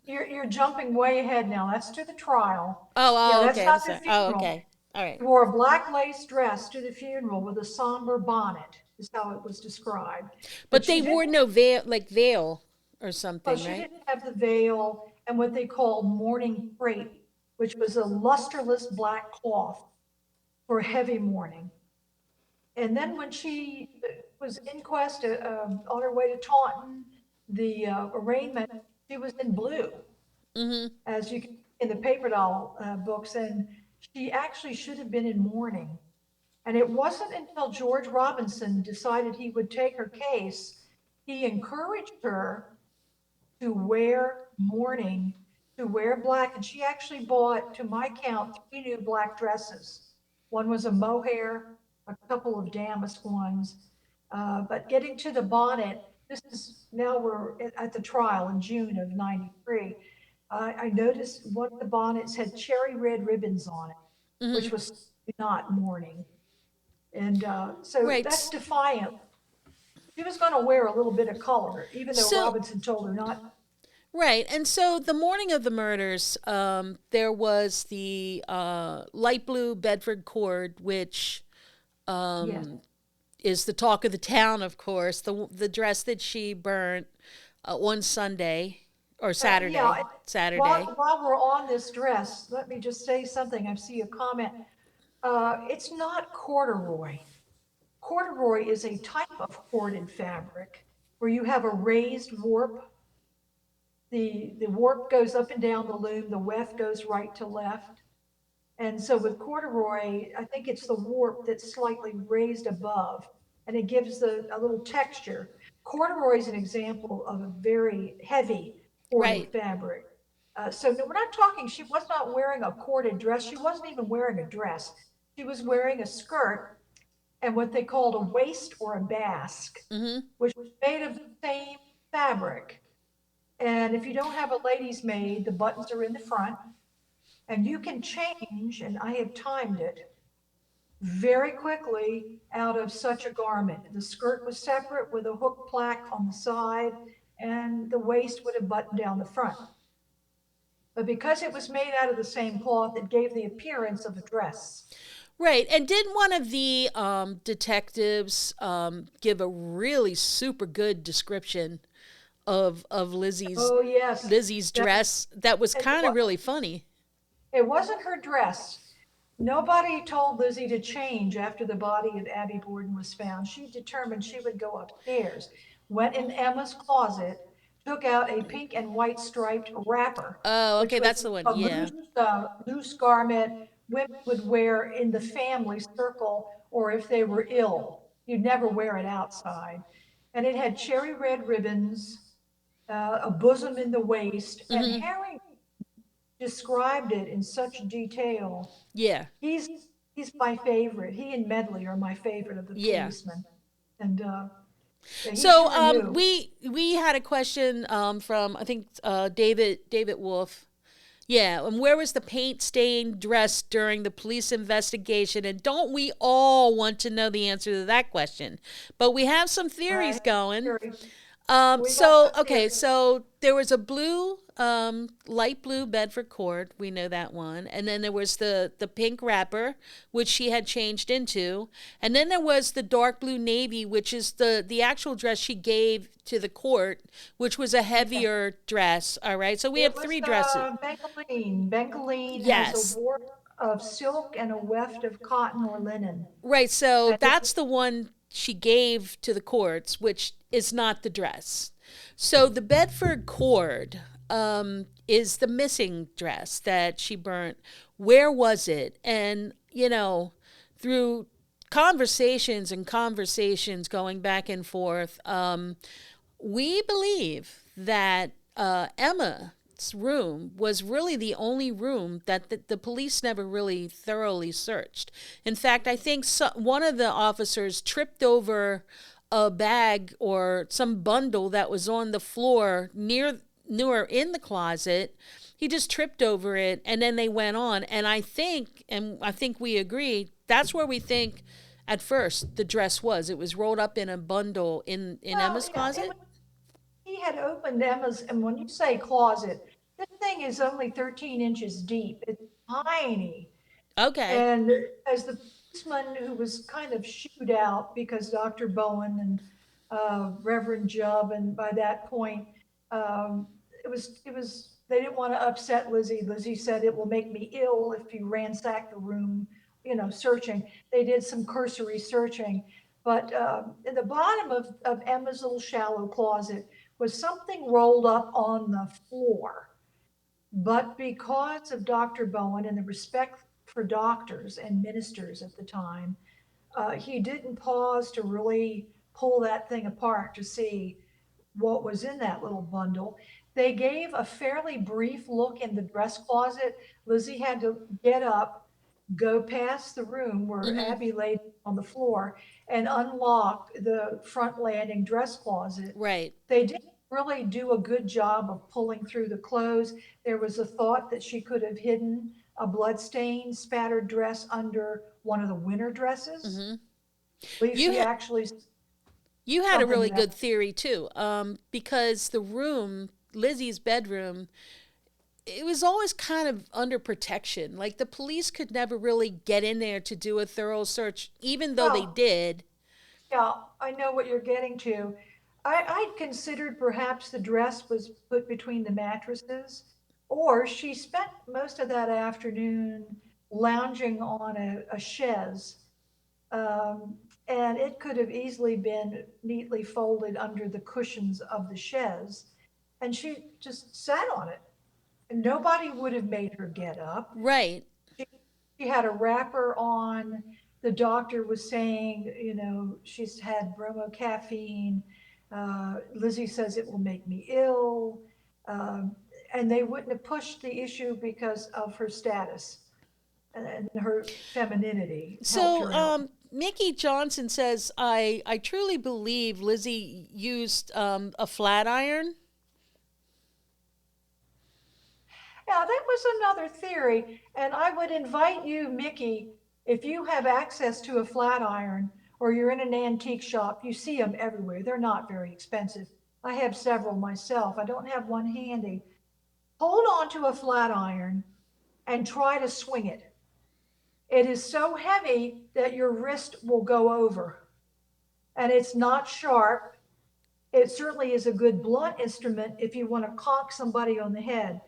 you're jumping way ahead now. That's to the trial. Oh, Yeah, oh, that's okay. I'm not the sorry. Oh, funeral. okay. All right. She wore a black lace dress to the funeral with a somber bonnet, is how it was described. But But they she wore didn't, no veil, like veil or well, something, she right? didn't have the veil and what they called mourning crepe, which was a lusterless black cloth for heavy mourning. And then when she was inquest on her way to Taunton, the arraignment, she was in blue, Mm-hmm. as you can see in the paper doll books, and she actually should have been in mourning. And it wasn't until George Robinson decided he would take her case, he encouraged her to wear mourning, to wear black. And she actually bought, to my count, 3 new black dresses. One was a mohair, a couple of damask ones. But getting to the bonnet, this is now we're at the trial in June of '93. I noticed one of the bonnets had cherry red ribbons on it, Mm-hmm. which was not mourning. And so that's Right. defiant. She was going to wear a little bit of color, even though So, Robinson told her not. right. And so the morning of the murders, there was the light blue Bedford cord, which Yes. is the talk of the town, of course. The dress that she burnt one Sunday or Yeah. Saturday. While, Saturday. while we're on this dress, let me just say something. I see a comment. It's not corduroy. Corduroy is a type of corded fabric where you have a raised warp. The warp goes up and down the loom, the weft goes right to left. And so with corduroy, I think it's the warp that's slightly raised above, and it gives a little texture. Corduroy is an example of a very heavy corded Right. fabric. So no, we're not talking, she was not wearing a corded dress. She wasn't even wearing a dress. She was wearing a skirt and what they called a waist or a basque, Mm-hmm. which was made of the same fabric. And if you don't have a lady's maid, the buttons are in the front and you can change, and I have timed it very quickly out of such a garment. The skirt was separate with a hook plaque on the side, and the waist would have buttoned down the front. But because it was made out of the same cloth, it gave the appearance of a dress. Right. And didn't one of the detectives give a really super good description of Oh, yes. Lizzie's That, dress that was it, kind of really funny? it wasn't her dress. Nobody told Lizzie to change after the body of Abby Borden was found. She determined she would go upstairs, went in Emma's closet, took out a pink and white striped wrapper, Oh, which okay, was that's the one. a Yeah. loose garment women would wear in the family circle or if they were ill. You'd never wear it outside. And it had cherry red ribbons, a bosom in the waist, and Mm-hmm. Harry described it in such detail. Yeah. He's he's my favorite. He and Medley are my favorite of the Yeah. policemen, and yeah, he So sure knew. we had a question from I think David Wolf. Yeah, and where was the paint stained dress during the police investigation? And don't we all want to know the answer to that question? But we have some theories Right? going. Theory. We got some Okay, theory. so there was a blue, light blue Bedford cord. We know that one. And then there was the pink wrapper, which she had changed into. And then there was the dark blue navy, which is the actual dress she gave to the court, which was a Okay. heavier dress. All right, so we It have was three dresses. Bengaline. Bengaline has a Yes. warp of silk and a weft of cotton or linen. Right, so And it, that's the one she gave to the courts, which is not the dress. So the Bedford cord is the missing dress that she burnt. Where was it? And, through conversations and conversations going back and forth, we believe that Emma's room was really the only room that the police never really thoroughly searched. In fact, I think one of the officers tripped over a bag or some bundle that was on the floor near in the closet. He just tripped over it, and then they went on. And I think we agree, that's where we think at first the dress was. It was rolled up in a bundle in well, Emma's yeah, closet. he had opened Emma's, and when you say closet, this thing is only 13 inches deep. It's tiny. Okay. And as the policeman who was kind of shooed out because Dr. Bowen and Reverend Jubb, and by that point, um, they didn't want to upset Lizzie. Lizzie said, "It will make me ill if you ransack the room, searching." They did some cursory searching. But in the bottom of Emma's little shallow closet was something rolled up on the floor. But because of Dr. Bowen and the respect for doctors and ministers at the time, he didn't pause to really pull that thing apart to see what was in that little bundle. They gave a fairly brief look in the dress closet. Lizzie had to get up, go past the room where Mm-hmm. Abby laid on the floor, and unlock the front landing dress closet. Right. They didn't really do a good job of pulling through the clothes. There was a thought that she could have hidden a bloodstained, spattered dress under one of the winter dresses. Mm-hmm. I believe You she ha- actually you had a something really to that. good theory too, because the room, Lizzie's bedroom, it was always kind of under protection. Like the police could never really get in there to do a thorough search, even though they Well, did. yeah, I know what you're getting to. I'd considered perhaps the dress was put between the mattresses, or she spent most of that afternoon lounging on a chaise, um, and it could have easily been neatly folded under the cushions of the chaise, and she just sat on it, and nobody would have made her get up. Right. She, she had a wrapper on. The doctor was saying, she's had bromocaffeine. Lizzie says it will make me ill. Um, and they wouldn't have pushed the issue because of her status and her femininity helped So, her out. Mickey Johnson says, I truly believe Lizzie used a flat iron. Yeah, that was another theory. And I would invite you, Mickey, if you have access to a flat iron or you're in an antique shop, you see them everywhere. They're not very expensive. I have several myself. I don't have one handy. Hold on to a flat iron and try to swing it. It is so heavy that your wrist will go over. And it's not sharp. It certainly is a good blunt instrument if you want to conk somebody on the head.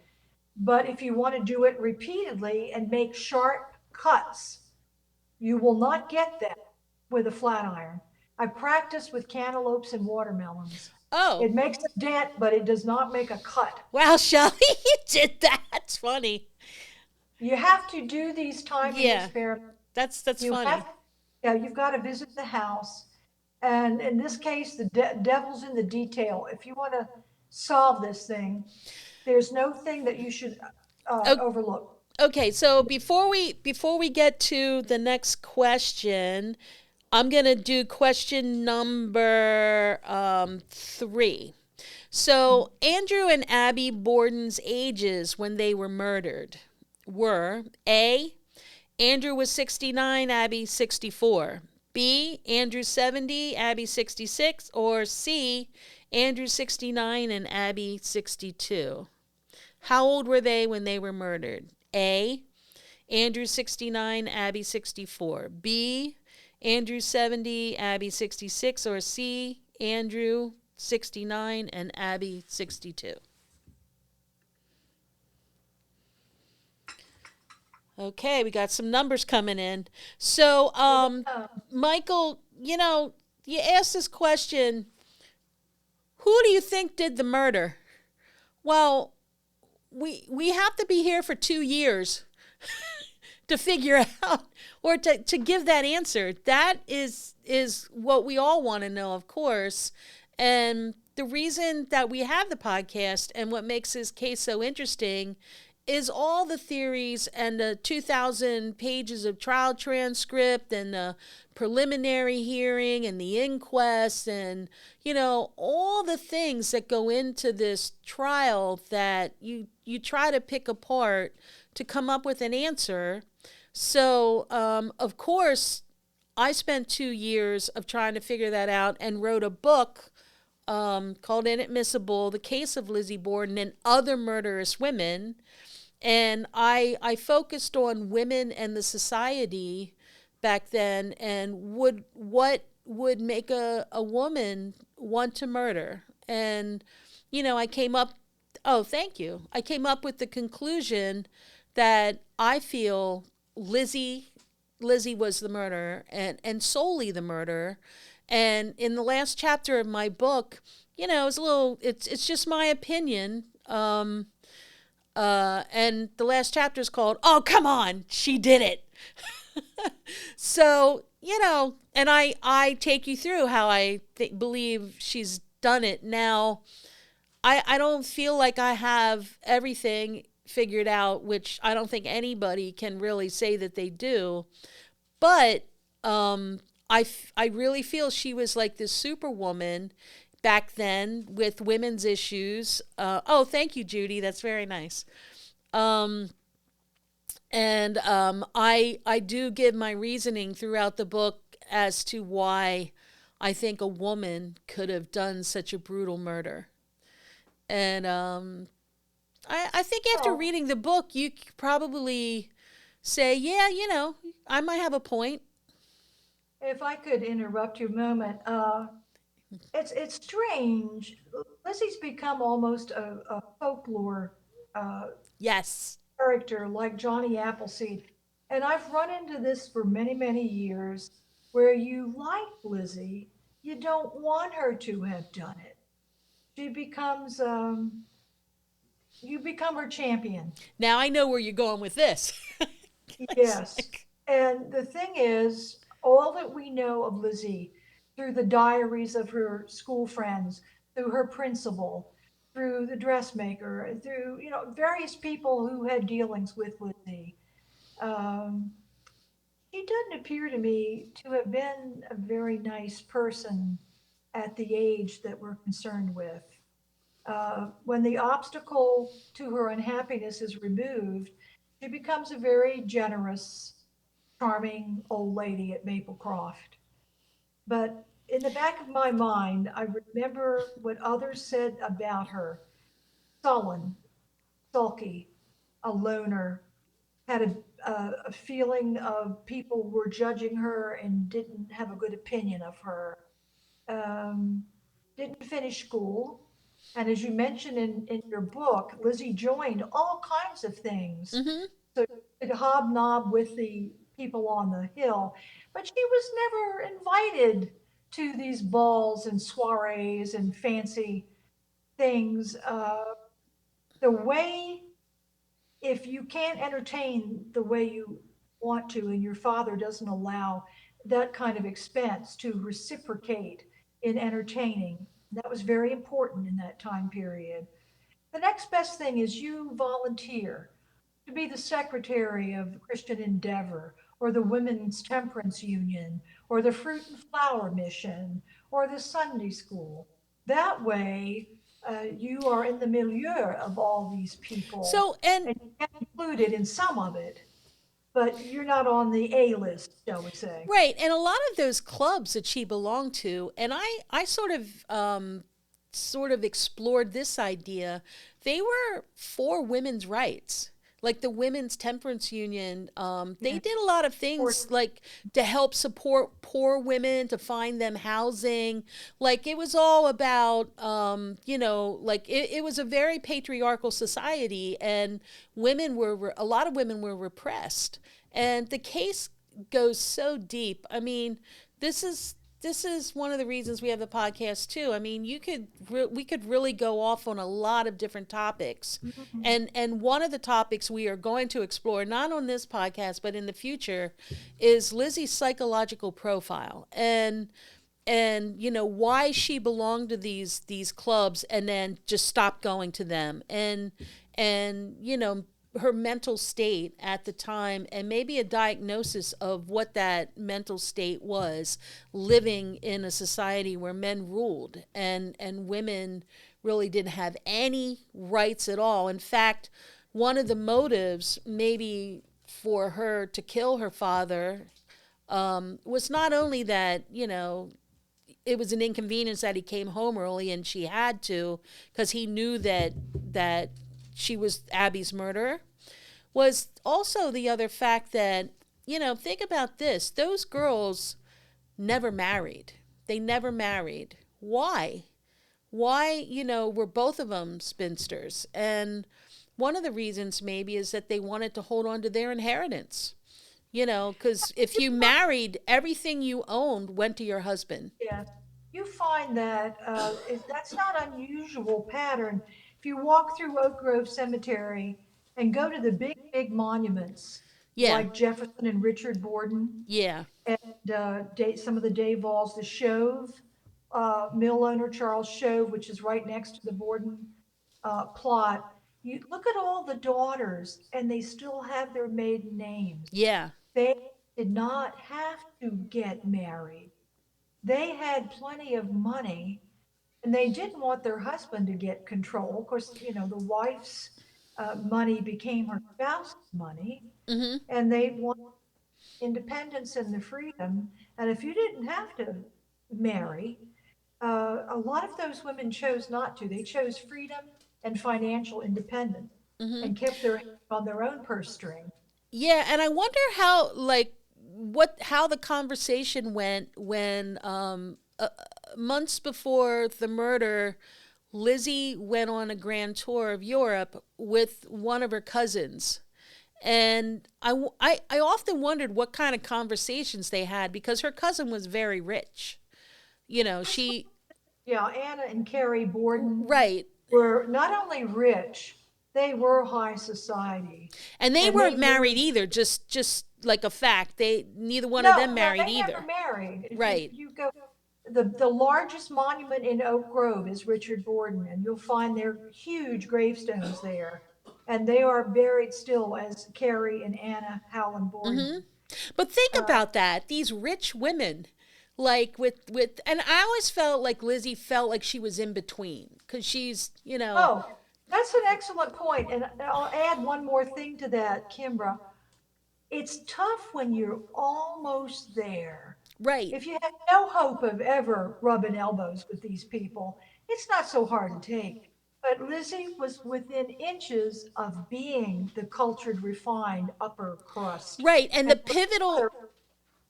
But if you want to do it repeatedly and make sharp cuts, you will not get that with a flat iron. I practiced with cantaloupes and watermelons. Oh, It makes a dent, but it does not make a cut. wow, Shelly, you did that. That's funny. You have to do these timing Yeah, experiments. that's You have, funny. yeah, you've got to visit the house. And in this case, the devil's in the detail. If you want to solve this thing, there's no thing that you should overlook. Okay, so before we get to the next question, I'm gonna do question number 3. So Andrew and Abby Borden's ages when they were murdered were A. Andrew was 69, Abby 64. B. Andrew 70, Abby 66. Or C. Andrew 69 and Abby 62. How old were they when they were murdered? A. Andrew 69, Abby 64. B. Andrew 70, Abby 66. Or C. Andrew 69 and Abby 62. Okay, we got some numbers coming in. So, Michael, you asked this question, who do you think did the murder? Well, we have to be here for 2 years to figure out or to give that answer. That is what we all want to know, of course. And the reason that we have the podcast and what makes this case so interesting is all the theories and the 2,000 pages of trial transcript and the preliminary hearing and the inquest and, all the things that go into this trial that you try to pick apart to come up with an answer. So, of course, I spent 2 years of trying to figure that out and wrote a book called Inadmissible, The Case of Lizzie Borden and Other Murderous Women. And I focused on women and the society back then and what would make a woman want to murder. And, I came up, oh, thank you. I came up with the conclusion that I feel Lizzie was the murderer and solely the murderer. And in the last chapter of my book, it's just my opinion. And the last chapter is called, "Oh, come on, she did it." So, and I take you through how I believe she's done it. Now, I don't feel like I have everything figured out, which I don't think anybody can really say that they do. But I really feel she was like this superwoman back then with women's issues. Oh, thank you, Judy. That's very nice. Um, and I do give my reasoning throughout the book as to why I think a woman could have done such a brutal murder. And I think after Well, reading the book, you could probably say, yeah, I might have a point. if I could interrupt you a moment, it's strange. Lizzie's become almost a folklore uh, Yes. character like Johnny Appleseed. And I've run into this for many, many years where you like Lizzie, you don't want her to have done it. She becomes, you become her champion. Now I know where you're going with this. Yes. And the thing is, all that we know of Lizzie through the diaries of her school friends, through her principal, through the dressmaker, through, various people who had dealings with Lizzie, um, he doesn't appear to me to have been a very nice person at the age that we're concerned with. When the obstacle to her unhappiness is removed, she becomes a very generous, charming old lady at Maplecroft. But in the back of my mind, I remember what others said about her: sullen, sulky, a loner, had a feeling of people were judging her and didn't have a good opinion of her. Um, didn't finish school. And as you mentioned in your book, Lizzie joined all kinds of things Mm-hmm. so she could hobnob with the people on the hill. But she was never invited to these balls and soirees and fancy things. The way if you can't entertain the way you want to and your father doesn't allow that kind of expense to reciprocate in entertaining, that was very important in that time period. The next best thing is you volunteer to be the secretary of Christian Endeavor or the Women's Temperance Union or the Fruit and Flower Mission or the Sunday School. That way you are in the milieu of all these people, So, and and you get included in some of it, but you're not on the A list, shall we say. right, and a lot of those clubs that she belonged to, and I sort of explored this idea. They were for women's rights. Like the Women's Temperance Union, they Yeah. did a lot of Or, things like to help support poor women, to find them housing. Like it was all about, like it was a very patriarchal society, and a lot of women were repressed. And the case goes so deep. I mean, this is this is one of the reasons we have the podcast too. I mean, we could really go off on a lot of different topics, Mhm. and one of the topics we are going to explore, not on this podcast but in the future, is Lizzie's psychological profile, and why she belonged to these clubs and then just stopped going to them, and her mental state at the time, and maybe a diagnosis of what that mental state was, living in a society where men ruled and women really didn't have any rights at all. In fact, one of the motives maybe for her to kill her father, was not only that it was an inconvenience that he came home early and she had to, because he knew that she was Abby's murderer, was also the other fact that, think about this. Those girls never married. They never married. Why? Why, were both of them spinsters? And one of the reasons maybe is that they wanted to hold on to their inheritance. Because if you married, everything you owned went to your husband. Yeah, you find that that's not unusual pattern. If you walk through Oak Grove Cemetery and go to the big monuments Yeah, like Jefferson and Richard Borden, yeah. and some of the Davalls, the Shove, mill owner Charles Shove, which is right next to the Borden plot. You look at all the daughters, and they still have their maiden names. Yeah. They did not have to get married. They had plenty of money, and they didn't want their husband to get control. Of course, the wife's money became her spouse's money, Mhm. and they wanted independence and the freedom. And if you didn't have to marry, a lot of those women chose not to. They chose freedom and financial independence Mhm. and kept their hand on their own purse string. Yeah, and I wonder how the conversation went when months before the murder, Lizzie went on a grand tour of Europe with one of her cousins. And I often wondered what kind of conversations they had, because her cousin was very rich. She, Yeah, Anna and Carrie Borden right. were not only rich, they were high society. And they And they weren't married moved, either, just like a fact. Neither one of them no, no, married they never either. married. If you, Right. you go, the largest monument in Oak Grove is Richard Borden, and you'll find their huge gravestones there. And they are buried still as Carrie and Anna Howland Hmm. Borden. But think Uh, about that. These rich women, like and I always felt like Lizzie felt like she was in between, because she's. oh, that's an excellent point. And I'll add one more thing to that, Kimbra. It's tough when you're almost there. Right. If you have no hope of ever rubbing elbows with these people, it's not so hard to take. But Lizzie was within inches of being the cultured, refined upper crust. Right. And And the pivotal. father,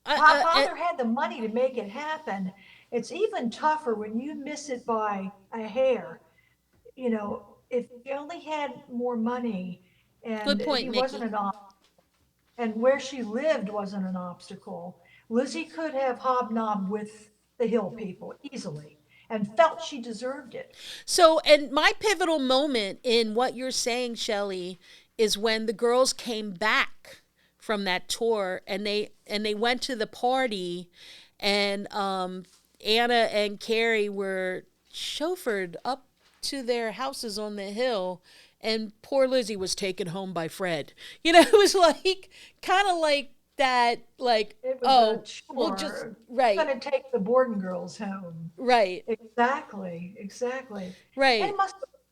Uh, uh, uh, father had the money to make it happen. It's even tougher when you miss it by a hair. If he only had more money Good and point, he wasn't Mickey. an and where she lived wasn't an obstacle. Lizzie could have hobnobbed with the hill people easily and felt she deserved it. So, and my pivotal moment in what you're saying, Shelley, is when the girls came back from that tour, and they went to the party, and Anna and Carrie were chauffeured up to their houses on the hill, and poor Lizzie was taken home by Fred. It was like kind of like that like, It was a oh, we'll just, chore. right, Gonna take the Borden girls home. right, Exactly, exactly. And it right.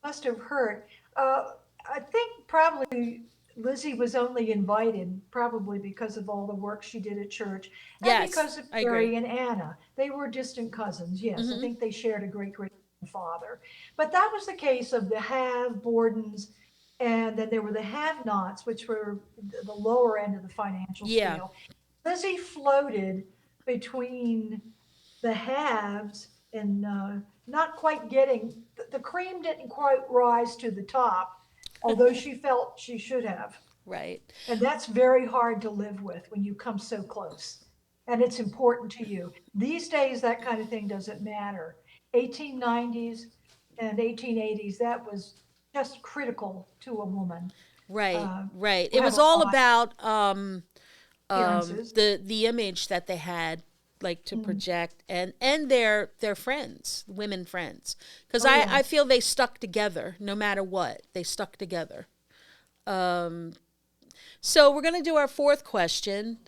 must have hurt. I think probably Lizzie was only invited, probably because of all the work she did at church, and Yes, because of I agree. Mary and Anna. They were distant cousins. Yes, I Hmm. think they shared a great great father. But that was the case of the have Bordens, and then there were the have-nots, which were the lower end of the financial Yeah, scale. Lizzie floated between the haves and not quite getting the cream didn't quite rise to the top, although she felt she should have. right. And that's very hard to live with when you come so close and it's important to you. These days, that kind of thing doesn't matter. 1890s and 1880s, that was just critical to a woman Right, uh, right. to It have was a all lot of about appearances. the image that they had like to Mm. project and their friends, women friends. Cuz Oh, I yes. feel they stuck together no matter what. They stuck together. So we're going to do our fourth question.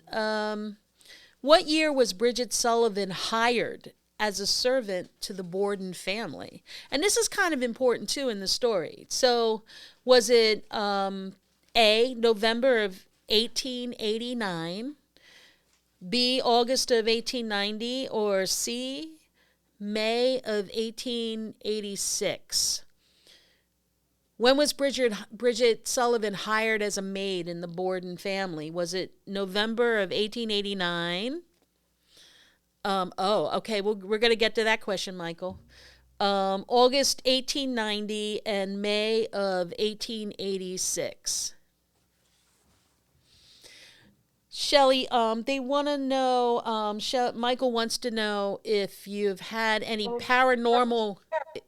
What year was Bridget Sullivan hired as a servant to the Borden family? And this is kind of important too in the story. So, was it A, November of 1889, B, August of 1890, or C, May of 1886? When was Bridget Sullivan hired as a maid in the Borden family? Was it November of 1889? Okay. Well, we're going to get to that question, Michael. August 1890 and May of 1886. Shelley, they want to know, Michael wants to know if you've had any Oh, paranormal.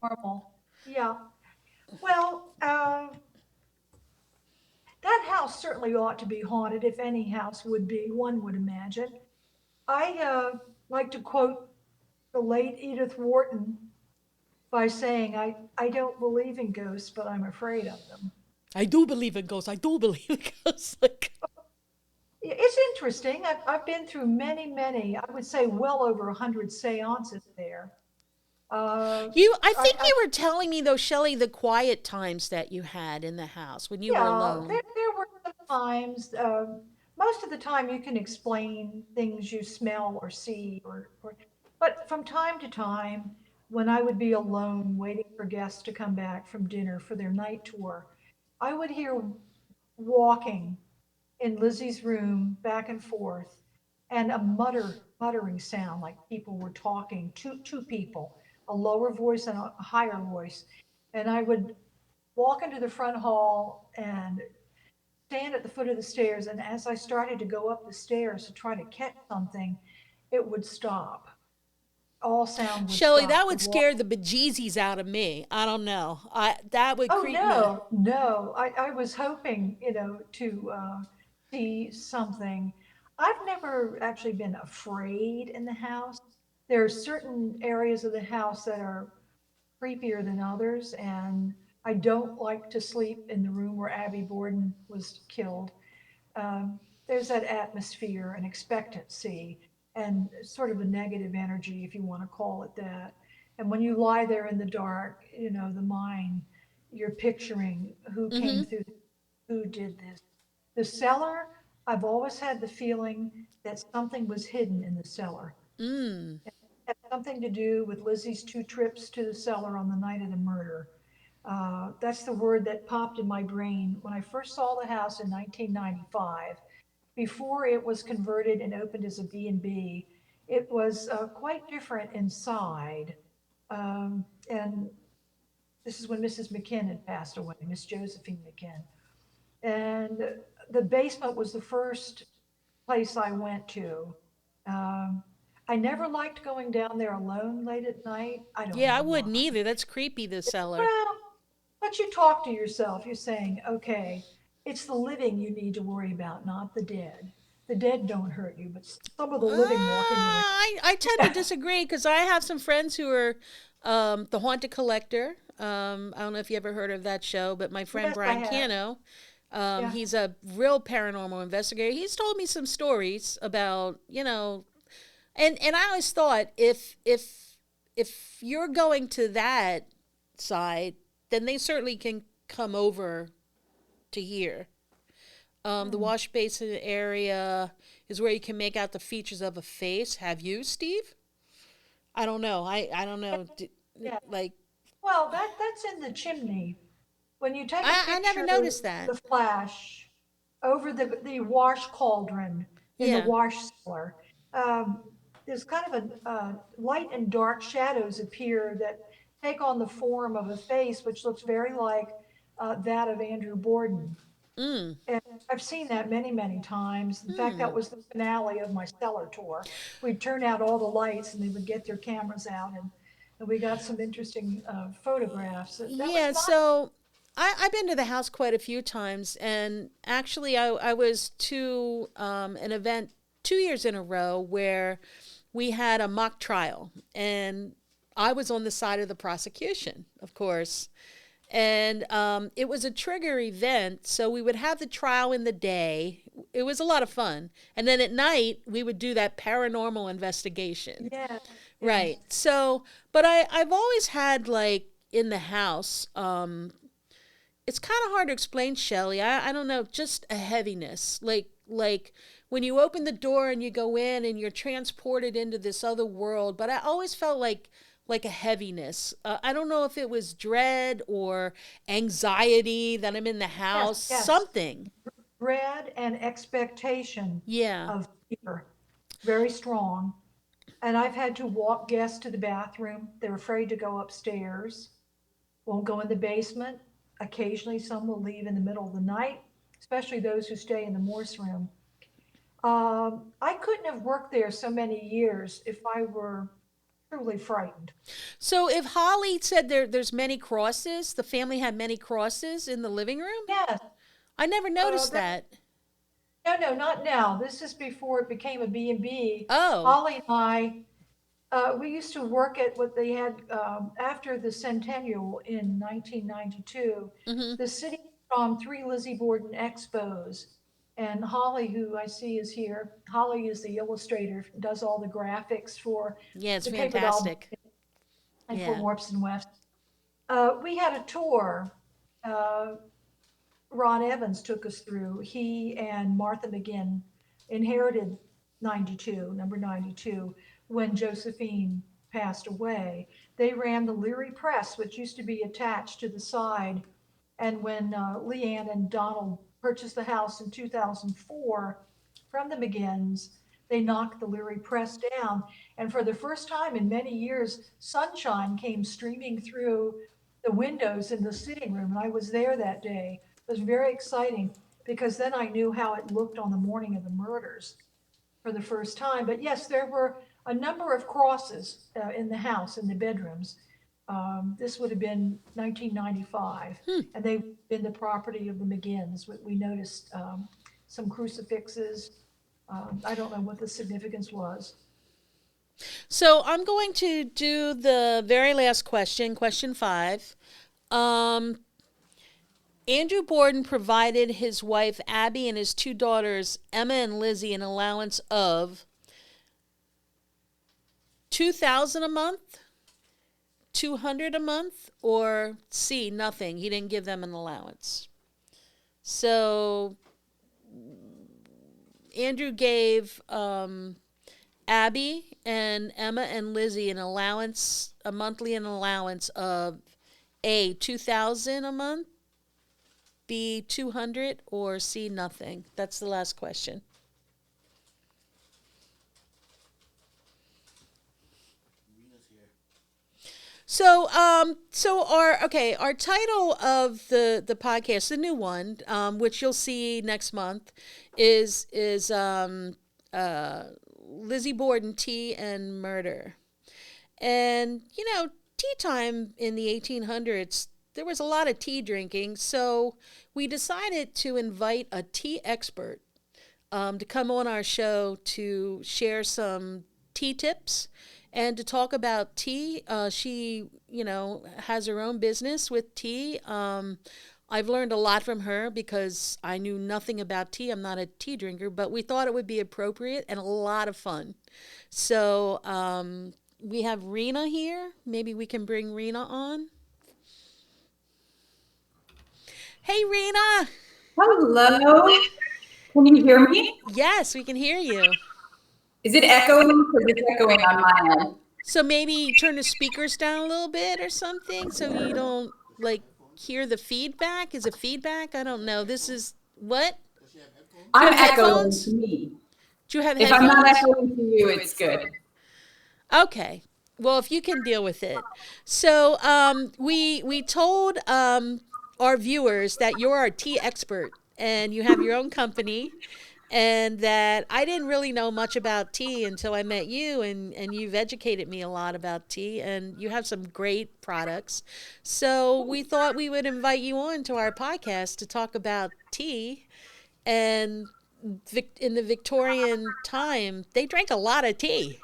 paranormal. Yeah. Well, that house certainly ought to be haunted, if any house would be, one would imagine. I like to quote the late Edith Wharton by saying, I don't believe in ghosts, but I'm afraid of them. I do believe in ghosts. I do believe in ghosts. Like, It's interesting. I've been through many, many, I would say well over 100 seances there. Uh, I I, think I you were telling me though, Shelley, the quiet times that you had in the house when you were Yeah, alone. there were some times, most of the time you can explain things you smell or see, but from time to time, when I would be alone waiting for guests to come back from dinner for their night tour, I would hear walking in Lizzie's room back and forth and a muttering sound like people were talking, two people, a lower voice and a higher voice. And I would walk into the front hall and stand at the foot of the stairs, and as I started to go up the stairs to try to catch something, it would stop. All sound would Shelley, that stop. The would wall. scare the bejesus out of me. I don't know. That would Oh creep me. no, no! I was hoping, to see something. I've never actually been afraid in the house. There are certain areas of the house that are creepier than others, and I don't like to sleep in the room where Abby Borden was killed. There's that atmosphere and expectancy and sort of a negative energy, if you want to call it that. And when you lie there in the dark, the mind, you're picturing who came Mm-hmm. through, who did this. The cellar, I've always had the feeling that something was hidden in the cellar. Mm. It had something to do with Lizzie's two trips to the cellar on the night of the murder. That's the word that popped in my brain when I first saw the house in 1995. Before it was converted and opened as a B&B, it was quite different inside. And this is when Mrs. McKinn had passed away, Miss Josephine McKinn. And the basement was the first place I went to. Um, I never liked going down there alone late at night. I don't Yeah, I know why. wouldn't either. That's creepy, the cellar. Well, but you talk to yourself. You're saying, okay, it's the living you need to worry about, not the dead. The dead don't hurt you, but some of the living walking around. I tend to disagree because I have some friends who are the Haunted Collector. I don't know if you ever heard of that show, but my friend Yes, I Brian have. Cano, Yeah. He's a real paranormal investigator. He's told me some stories about, and I always thought if you're going to that side, then they certainly can come over to here. The Hmm. wash basin area is where you can make out the features of a face. Have you, Steve? I don't know. I don't know. Yeah. Like Well, that's in the chimney. When you take a I never picture noticed with that. the flash over the wash cauldron in the Yeah. wash cellar, um, there's kind of a light and dark shadows appear that take on the form of a face, which looks very like that of Andrew Borden. Mm. And I've seen that many, many times. In fact, Hmm. that was the finale of my cellar tour. We'd turn out all the lights and they would get their cameras out, and we got some interesting photographs. That was Yeah. not, So I've been to the house quite a few times, and actually, I was to an event 2 years in a row where we had a mock trial, and I was on the side of the prosecution, of course. And it was a trigger event, so we would have the trial in the day. It was a lot of fun, and then at night we would do that paranormal investigation. yes, Right. yes. So, but I've always had like in the house. It's kind of hard to explain, Shelley. I don't know, just a heaviness, like when you open the door and you go in and you're transported into this other world. But I always felt like a heaviness. I don't know if it was dread or anxiety that I'm in the Yes, house, yes. something. Dread and expectation Yeah. of fear, very strong. And I've had to walk guests to the bathroom. They're afraid to go upstairs, won't go in the basement. Occasionally, some will leave in the middle of the night, especially those who stay in the Morse room. I couldn't have worked there so many years if I were truly frightened. So if Holly said there's many crosses, the family had many crosses in the living room? Yes, I never noticed there, that. no, no, not now. This is before it became a B&B. Oh. Holly and I, we used to work at what they had after the centennial in 1992. Mhm. The city put on three Lizzie Borden expos. And Holly, who I see is here, Holly is the illustrator, does all the graphics for Yeah, it's the paper doll fantastic. and for Yeah. Warps and Wefts. We had a tour. Uh, Ron Evans took us through. He and Martha McGinn inherited 92, number 92, when Josephine passed away. They ran the Leary Press, which used to be attached to the side. And when Leanne and Donald purchased the house in 2004 from the McGinns, they knocked the Leary Press down. And for the first time in many years, sunshine came streaming through the windows in the sitting room. And I was there that day. It was very exciting because then I knew how it looked on the morning of the murders for the first time. But yes, there were a number of crosses in the house, in the bedrooms. This would have been 1995, Hmm. and they've been the property of the McGinns. We noticed some crucifixes. I don't know what the significance was. So I'm going to do the very last question, question 5. Um, Andrew Borden provided his wife Abby and his two daughters Emma and Lizzie an allowance of 2,000 a month, 200 a month, or C, nothing. He didn't give them an allowance. So Andrew gave Abby and Emma and Lizzie an allowance, a monthly an allowance of A, 2,000 a month, B, 200, or C, nothing. That's the last question. So our title of the podcast, the new one, which you'll see next month, is Lizzie Borden, Tea and Murder. And tea time in the 1800s, there was a lot of tea drinking, so we decided to invite a tea expert to come on our show to share some tea tips and to talk about tea. She, has her own business with tea. I've learned a lot from her because I knew nothing about tea. I'm not a tea drinker, but we thought it would be appropriate and a lot of fun. So we have Rena here. Maybe we can bring Rena on. Hey, Rena. Hello. Can you hear me? Yes, we can hear you. Is it echoing? Because it's echoing on my end. So maybe turn the speakers down a little bit or something so you don't like hear the feedback. Is it feedback? I don't know. This is what? I'm echoing headphones? to me. Do you have If headphones? I'm not echoing to you, it's good. Okay. Well, if you can deal with it. So we told our viewers that you're our tea expert and you have your own company, and that I didn't really know much about tea until I met you, and you've educated me a lot about tea, and you have some great products. So we thought we would invite you on to our podcast to talk about tea. And in the Victorian time, they drank a lot of tea.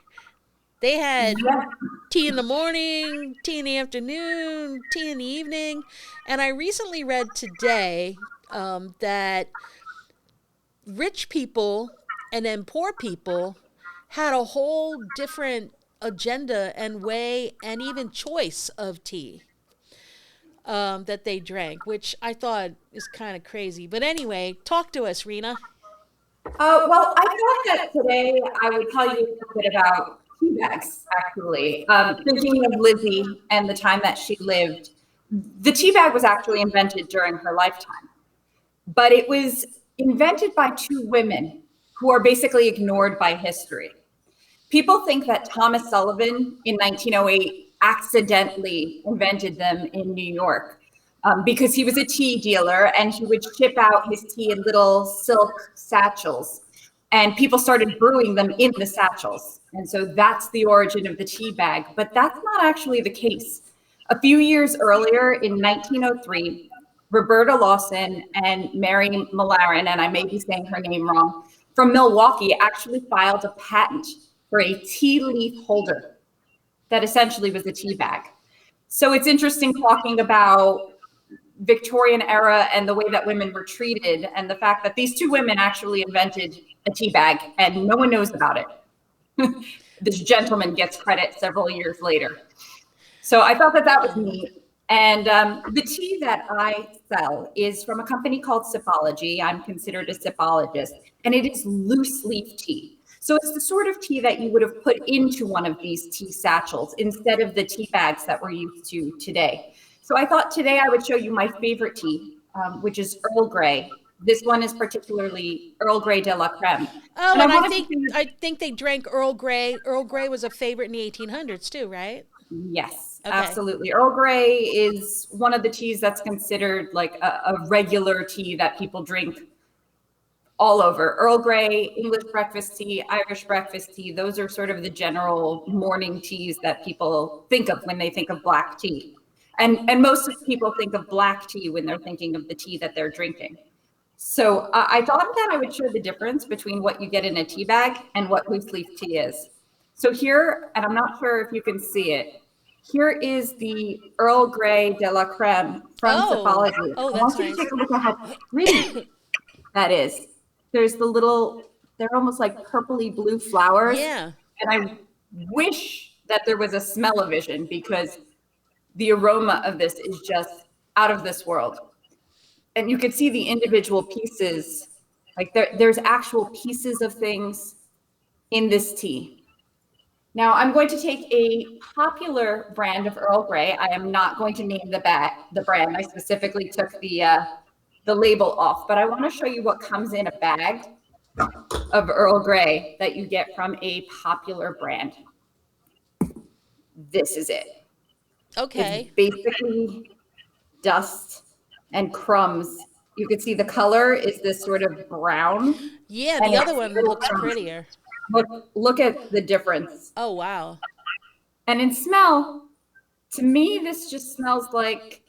They had Yeah. tea in the morning, tea in the afternoon, tea in the evening. And I recently read today that rich people and then poor people had a whole different agenda and way and even choice of tea that they drank, which I thought is kind of crazy. But anyway, talk to us, Rena. Well, I thought that today I would tell you a little bit about tea bags, actually. Thinking of Lizzie and the time that she lived, the tea bag was actually invented during her lifetime, but it was invented by two women who are basically ignored by history. People think that Thomas Sullivan in 1908 accidentally invented them in New York because he was a tea dealer and he would ship out his tea in little silk satchels. And people started brewing them in the satchels. And so that's the origin of the tea bag. But that's not actually the case. A few years earlier, in 1903, Roberta Lawson and Mary Malaran, and I may be saying her name wrong, from Milwaukee actually filed a patent for a tea leaf holder that essentially was a tea bag. So it's interesting talking about Victorian era and the way that women were treated, and the fact that these two women actually invented a tea bag and no one knows about it. This gentleman gets credit several years later. So I thought that was neat. And the tea that I sell is from a company called Sipology. I'm considered a sipologist, and it is loose leaf tea. So it's the sort of tea that you would have put into one of these tea satchels instead of the tea bags that we're used to today. So I thought today I would show you my favorite tea, which is Earl Grey. This one is particularly Earl Grey de la Creme. Oh, and I think they drank Earl Grey. Earl Grey was a favorite in the 1800s too, right? Yes, Okay. absolutely. Earl Grey is one of the teas that's considered like a regular tea that people drink all over. Earl Grey, English breakfast tea, Irish breakfast tea, those are sort of the general morning teas that people think of when they think of black tea. And most people think of black tea when they're thinking of the tea that they're drinking. So I thought that I would share the difference between what you get in a tea bag and what loose leaf tea is. So here, and I'm not sure if you can see it, here is the Earl Grey de la Creme from Sipology. Oh, I that's want you nice. to take a look at how pretty that is. There's the little, they're almost like purpley blue flowers. Yeah. And I wish that there was a smell-o-vision because the aroma of this is just out of this world. And you can see the individual pieces, like there's actual pieces of things in this tea. Now I'm going to take a popular brand of Earl Grey. I am not going to name the brand. I specifically took the label off, but I want to show you what comes in a bag of Earl Grey that you get from a popular brand. This is it. Okay. It's basically dust and crumbs. You can see the color is this sort of brown. Yeah, the other one looks prettier. Look at the difference. Oh, wow. And in smell, to me, this just smells like,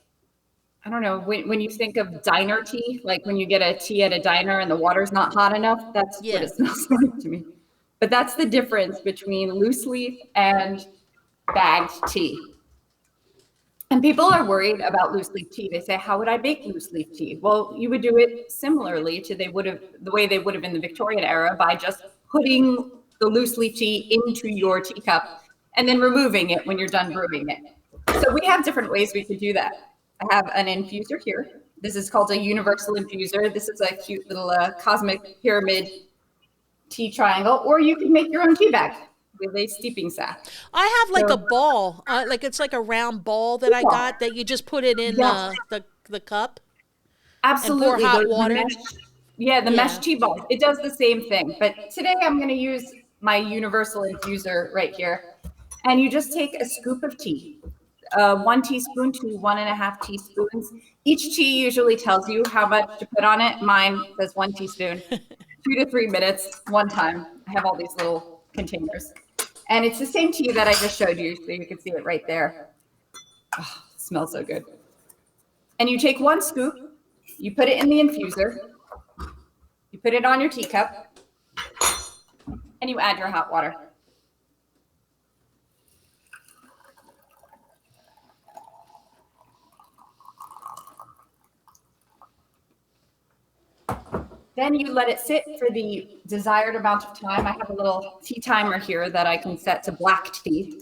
I don't know, when you think of diner tea, like when you get a tea at a diner and the water's not hot enough, that's what it smells like to me. But that's the difference between loose leaf and bagged tea. And people are worried about loose leaf tea. They say, how would I make loose leaf tea? Well, you would do it similarly to the way they would have in the Victorian era, by just putting the loose leaf tea into your teacup and then removing it when you're done brewing it. So we have different ways we could do that. I have an infuser here. This is called a universal infuser. This is a cute little cosmic pyramid tea triangle, or you can make your own tea bag with a steeping sack. I have like a So, ball, like it's like a round ball that I got that you just put it in yes, the cup and pour absolutely. hot The water. mesh, yeah, the mesh Yeah. tea balls. It does the same thing. But today I'm going to use my universal infuser right here. And you just take a scoop of tea, 1 teaspoon to 1.5 teaspoons. Each tea usually tells you how much to put on it. Mine says 1 teaspoon, 2 to 3 minutes, one time. I have all these little containers. And it's the same tea that I just showed you, so you can see it right there. Oh, it smells so good. And you take 1 scoop, you put it in the infuser, you put it on your teacup, and you add your hot water. Then you let it sit for the desired amount of time. I have a little tea timer here that I can set to black tea,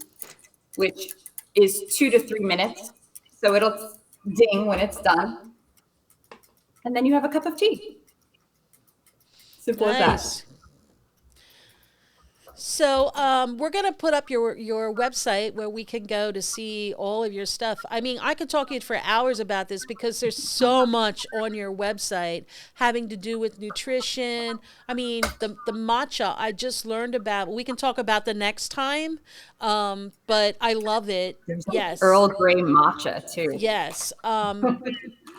which is 2 to 3 minutes. So it'll ding when it's done. And then you have a cup of tea. Simple as that. Nice. So we're gonna put up your website where we can go to see all of your stuff. I mean, I could talk to you for hours about this because there's so much on your website having to do with nutrition. I mean, the matcha I just learned about. We can talk about the next time, but I love it. There's like Yes, Earl Grey matcha too. yes.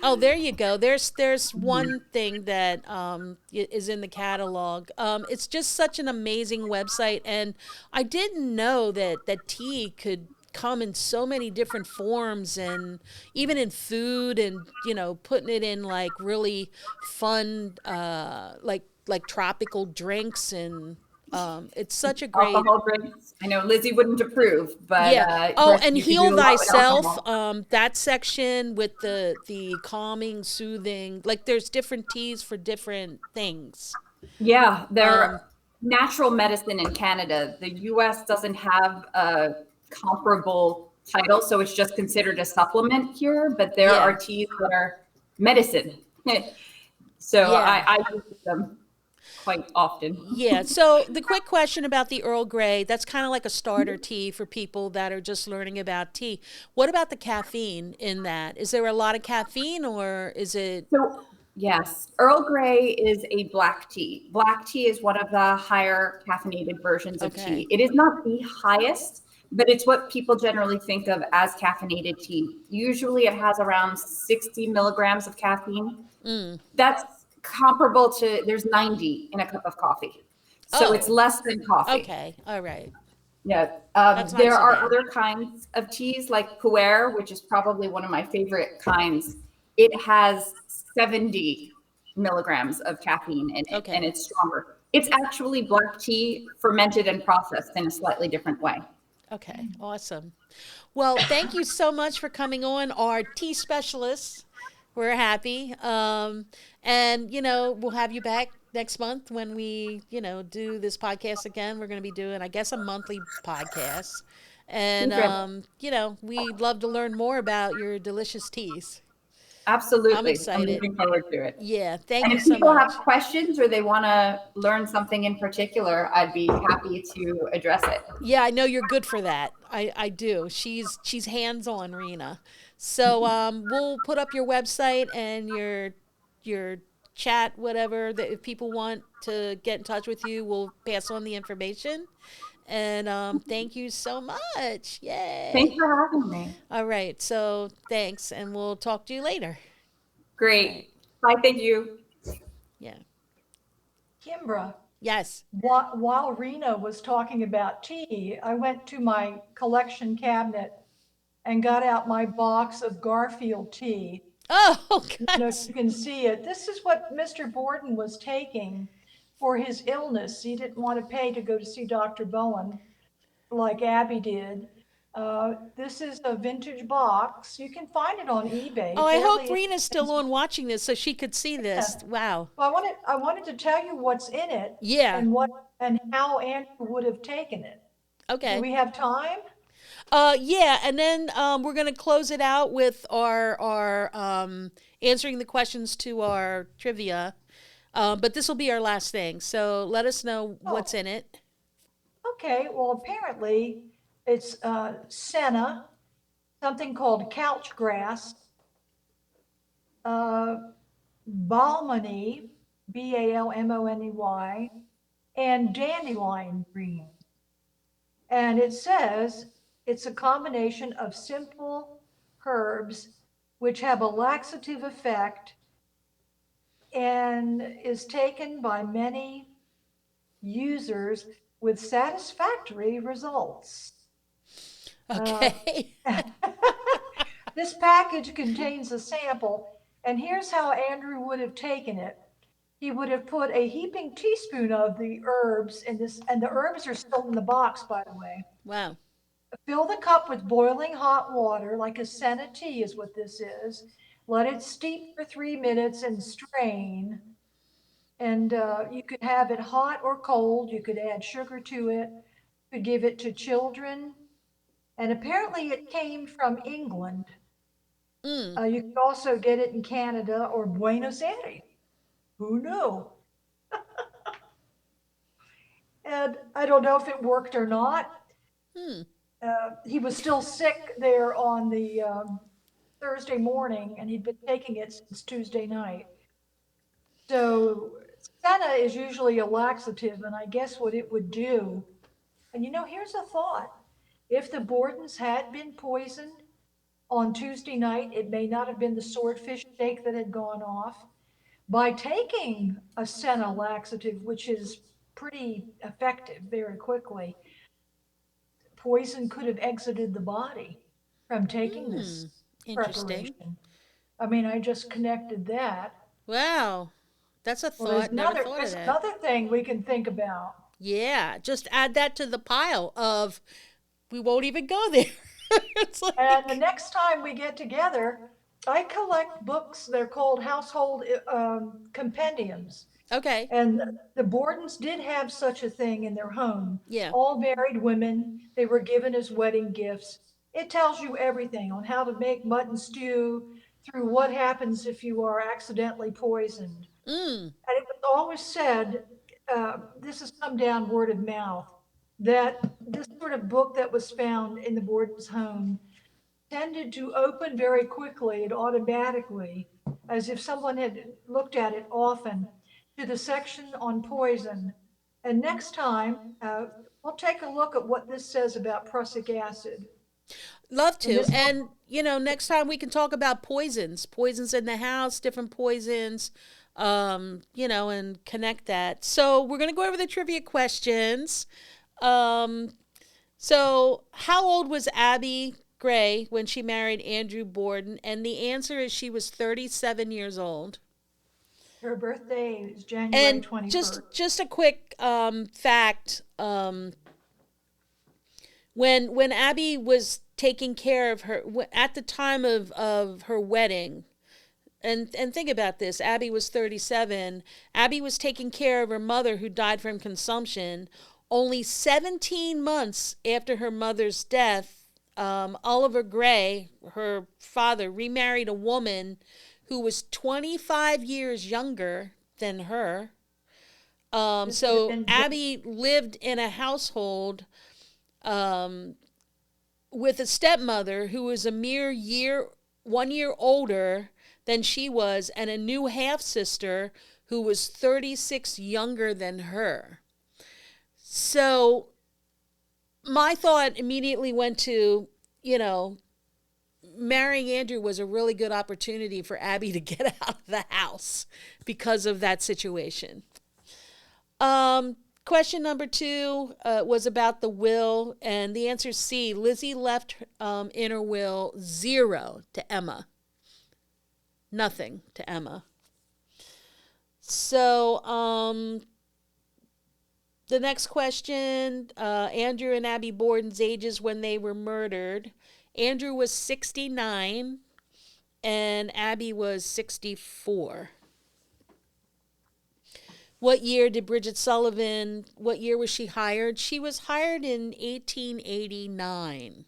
Oh, there you go. There's one thing that is in the catalog. It's just such an amazing website, and I didn't know that tea could come in so many different forms, and even in food, and putting it in like really fun, like tropical drinks, and it's such a great. Alcohol drinks. I know Lizzie wouldn't approve, but Yeah. of Oh, course and you could heal do a lot with thyself. alcohol. That section with the calming, soothing. Like there's different teas for different things. Yeah, Um. they're natural medicine in Canada. The US doesn't have a comparable title, so it's just considered a supplement here, but there are Yeah. teas that are medicine. So Yeah. I use them quite often. Yeah. So the quick question about the Earl Grey, that's kind of like a starter tea for people that are just learning about tea. What about the caffeine in that? Is there a lot of caffeine or is it So, yes, Earl Grey is a black tea. Black tea is one of the higher caffeinated versions of okay? tea. It is not the highest, but it's what people generally think of as caffeinated tea. Usually it has around 60 milligrams of caffeine. Mm. That's comparable to, there's 90 in a cup of coffee. So it's Oh, less than coffee. okay. All right. Yeah. That's not There so are bad. other kinds of teas like pu'er, which is probably one of my favorite kinds. It has 70 milligrams of caffeine in it, and Okay. it's stronger. It's actually black tea fermented and processed in a slightly different way. Okay. Awesome. Well, thank you so much for coming on, our tea specialists. We're happy. And, we'll have you back next month when we, do this podcast again. We're going to be doing, I guess, a monthly podcast. And, Secret. we'd love to learn more about your delicious teas. I'm Absolutely. I'm excited. looking forward to it. Yeah. Thank And you if so people have much. questions or they want to learn something in particular, I'd be happy to address it. Yeah, I know you're good for that. I do. She's hands on, Rena. So we'll put up your website and your chat, whatever, that if people want to get in touch with you, we'll pass on the information. And thank you so much. Thanks Yay. for having me. All right. So thanks, and we'll talk to you later. All right. Great. Bye. Thank you. Yeah. Kimbra, Yes. while Rena was talking about tea, I went to my collection cabinet and got out my box of Garfield tea. Oh, I don't know if guys. you can see it. This is what Mr. Borden was taking for his illness. He didn't want to pay to go to see Dr. Bowen like Abby did. This is a vintage box. You can find it on eBay, Oh, I hope fairly Rena's still on watching this so she could see this. inexpensive. Wow. Well, I wanted to tell you what's in it Yeah. and what and how Andrew would have taken it. Do Okay. we have time? Yeah, and then we're gonna close it out with our answering the questions to our trivia. But this will be our last thing. So let us know what's Oh, in it. okay. Well, apparently it's senna, something called couch grass, uh, balmony, Balmoney, and dandelion green. And it says it's a combination of simple herbs which have a laxative effect and is taken by many users with satisfactory results. Uh, Okay. this package contains a sample, and here's how Andrew would have taken it. He would have put a heaping teaspoon of the herbs in this, and the herbs are still in the box, by the way. Wow. Fill the cup with boiling hot water, like a senna tea is what this is. Let it steep for 3 minutes and strain. And you could have it hot or cold. You could add sugar to it. You could give it to children. And apparently it came from England. Mm. You could also get it in Canada or Buenos Aires. Who knew? And I don't know if it worked or not. Hmm. He was still sick there on the Thursday morning, and he'd been taking it since Tuesday night. So senna is usually a laxative, and I guess what it would do. And here's a thought: if the Bordens had been poisoned on Tuesday night, it may not have been the swordfish steak that had gone off. By taking a senna laxative, which is pretty effective very quickly, poison could have exited the body from taking Hmm. this Interesting. preparation. I mean, I just connected that. Wow. That's a Well, there's thought. Never another thought of there's that. another thing we can think about. Yeah. Just add that to the pile of we won't even go there. It's And the like next time we get together, I collect books. They're called household compendiums. okay. And the Bordens did have such a thing in their home. Yeah. All married women, they were given as wedding gifts. It tells you everything on how to make mutton stew, through what happens if you are accidentally poisoned. Mm. And it was always said, this has come down word of mouth, that this sort of book that was found in the Borden's home tended to open very quickly and automatically, as if someone had looked at it often, to the section on poison. And next time, we'll take a look at what this says about prussic acid. Love And to. this book, And, next time we can talk about poisons, poisons in the house, different poisons, and connect that. So we're going to go over the trivia questions. Um, so, how old was Abby Gray when she married Andrew Borden? And the answer is she was 37 years old. her birthday is January And 21st. just a quick fact: when Abby was taking care of her at the time of her wedding, and think about this: Abby was 37. Abby was taking care of her mother who died from consumption. Only 17 months after her mother's death, Oliver Gray, her father, remarried a woman who was 25 years younger than her. This would have So been Abby lived in a household um, with a stepmother who was a mere 1 year older than she was, and a new half sister who was 36 younger than her. So my thought immediately went to, marrying Andrew was a really good opportunity for Abby to get out of the house because of that situation. Question number 2 was about the will, and the answer is C. Lizzie left in her will 0 to Emma. Nothing to Emma. So The next question, Andrew and Abby Borden's ages when they were murdered. Andrew was 69 and Abby was 64. What year did Bridget Sullivan, what year was she hired? She was hired in 1889.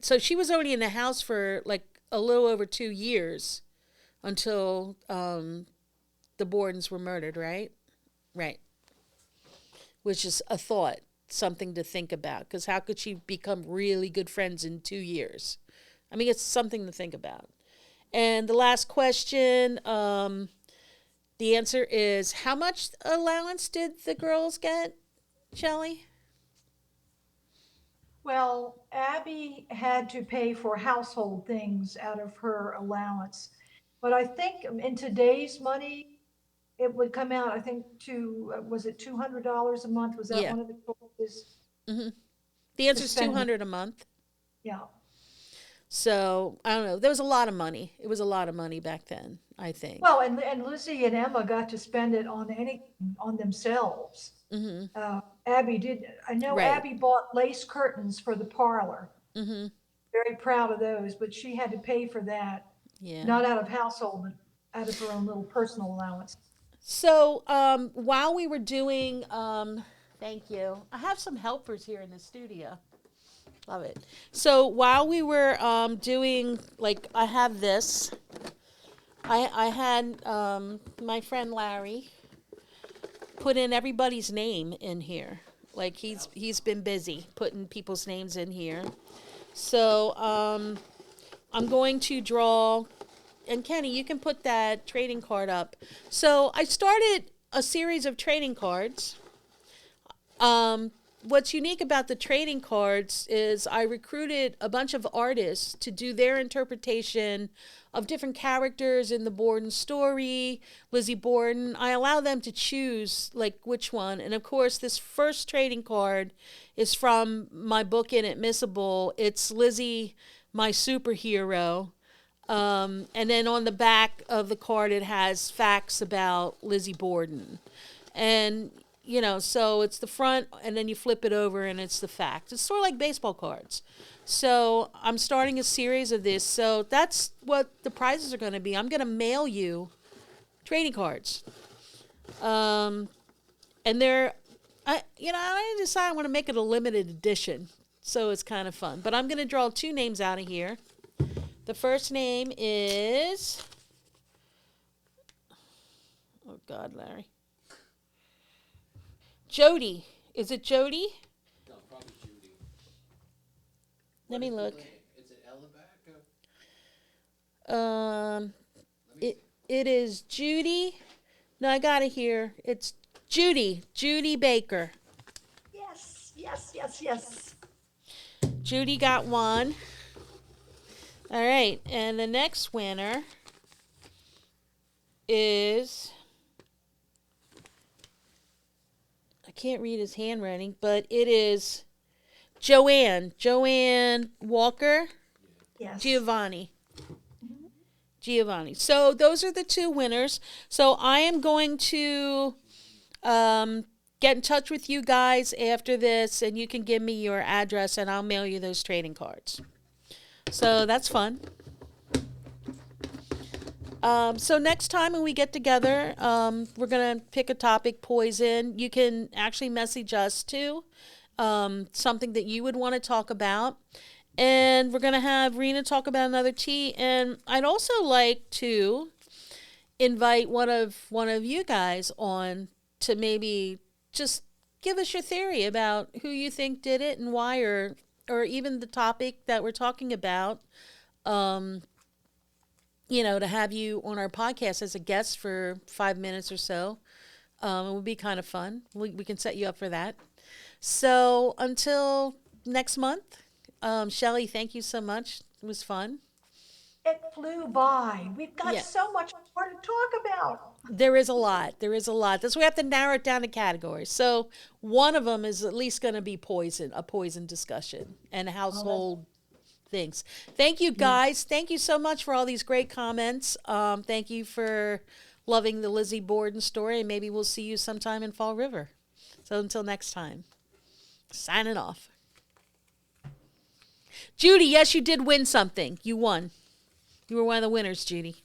So she was only in the house for like a little over 2 years until the Bordens were murdered, right? Right. Which is a thought, something to think about. Because how could she become really good friends in 2 years? I mean, it's something to think about. And the last question, the answer is, how much allowance did the girls get, Shelley? Well, Abby had to pay for household things out of her allowance. But I think in today's money, it would come out, I think, was it $200 a month? Was that Yeah. one of the choices? Mm-hmm. The answer is $200 a month. Yeah. So, I don't know. There was a lot of money. It was a lot of money back then, I think. Well, and Lizzie and Emma got to spend it on themselves. Mm-hmm. Abby did. I know Right. Abby bought lace curtains for the parlor. Mm-hmm. Very proud of those, but she had to pay for that, Yeah. not out of household, but out of her own little personal allowance. So, while we were doing, thank you. I have some helpers here in the studio. Love it. So while we were doing, like, I have this. I had my friend Larry put in everybody's name in here. Like, he's been busy putting people's names in here. So I'm going to draw, and Kenny, you can put that trading card up. So I started a series of trading cards. What's unique about the trading cards is I recruited a bunch of artists to do their interpretation of different characters in the Borden story, Lizzie Borden. I allow them to choose like which one. And of course, this first trading card is from my book Inadmissible. It's Lizzie, my superhero. And then on the back of the card, it has facts about Lizzie Borden. And you know, so it's the front, and then you flip it over, and it's the fact. It's sort of like baseball cards. So I'm starting a series of this. So that's what the prizes are going to be. I'm going to mail you trading cards. And they're, I decide I want to make it a limited edition. So it's kind of fun. But I'm going to draw 2 names out of here. The first name is, oh God, Larry. Jody. Is it Jody? No, probably Judy. Let me look. Is it Ella back? It is Judy. No, I got it here. It's Judy Baker. Yes. Judy got 1. All right, and the next winner is, I can't read his handwriting, but it is Joanne Walker. Yes. Giovanni. So those are the 2 winners. So I am going to get in touch with you guys after this, and you can give me your address, and I'll mail you those trading cards. So that's fun. So next time when we get together, we're going to pick a topic, poison. You can actually message us too, something that you would want to talk about. And we're going to have Rena talk about another tea. And I'd also like to invite one of you guys on to maybe just give us your theory about who you think did it and why, or even the topic that we're talking about. To have you on our podcast as a guest for 5 minutes or so. It would be kind of fun. We can set you up for that. So until next month, Shelley, thank you so much. It was fun. It flew by. We've got Yeah. so much more to talk about. There is a lot. That's why we have to narrow it down to categories. So one of them is at least going to be a poison discussion, and household things. Thank you, guys. Thank you so much for all these great comments. Thank you for loving the Lizzie Borden story, and maybe we'll see you sometime in Fall River. So until next time, signing off. Judy, yes, you did win something. You won. You were one of the winners, Judy.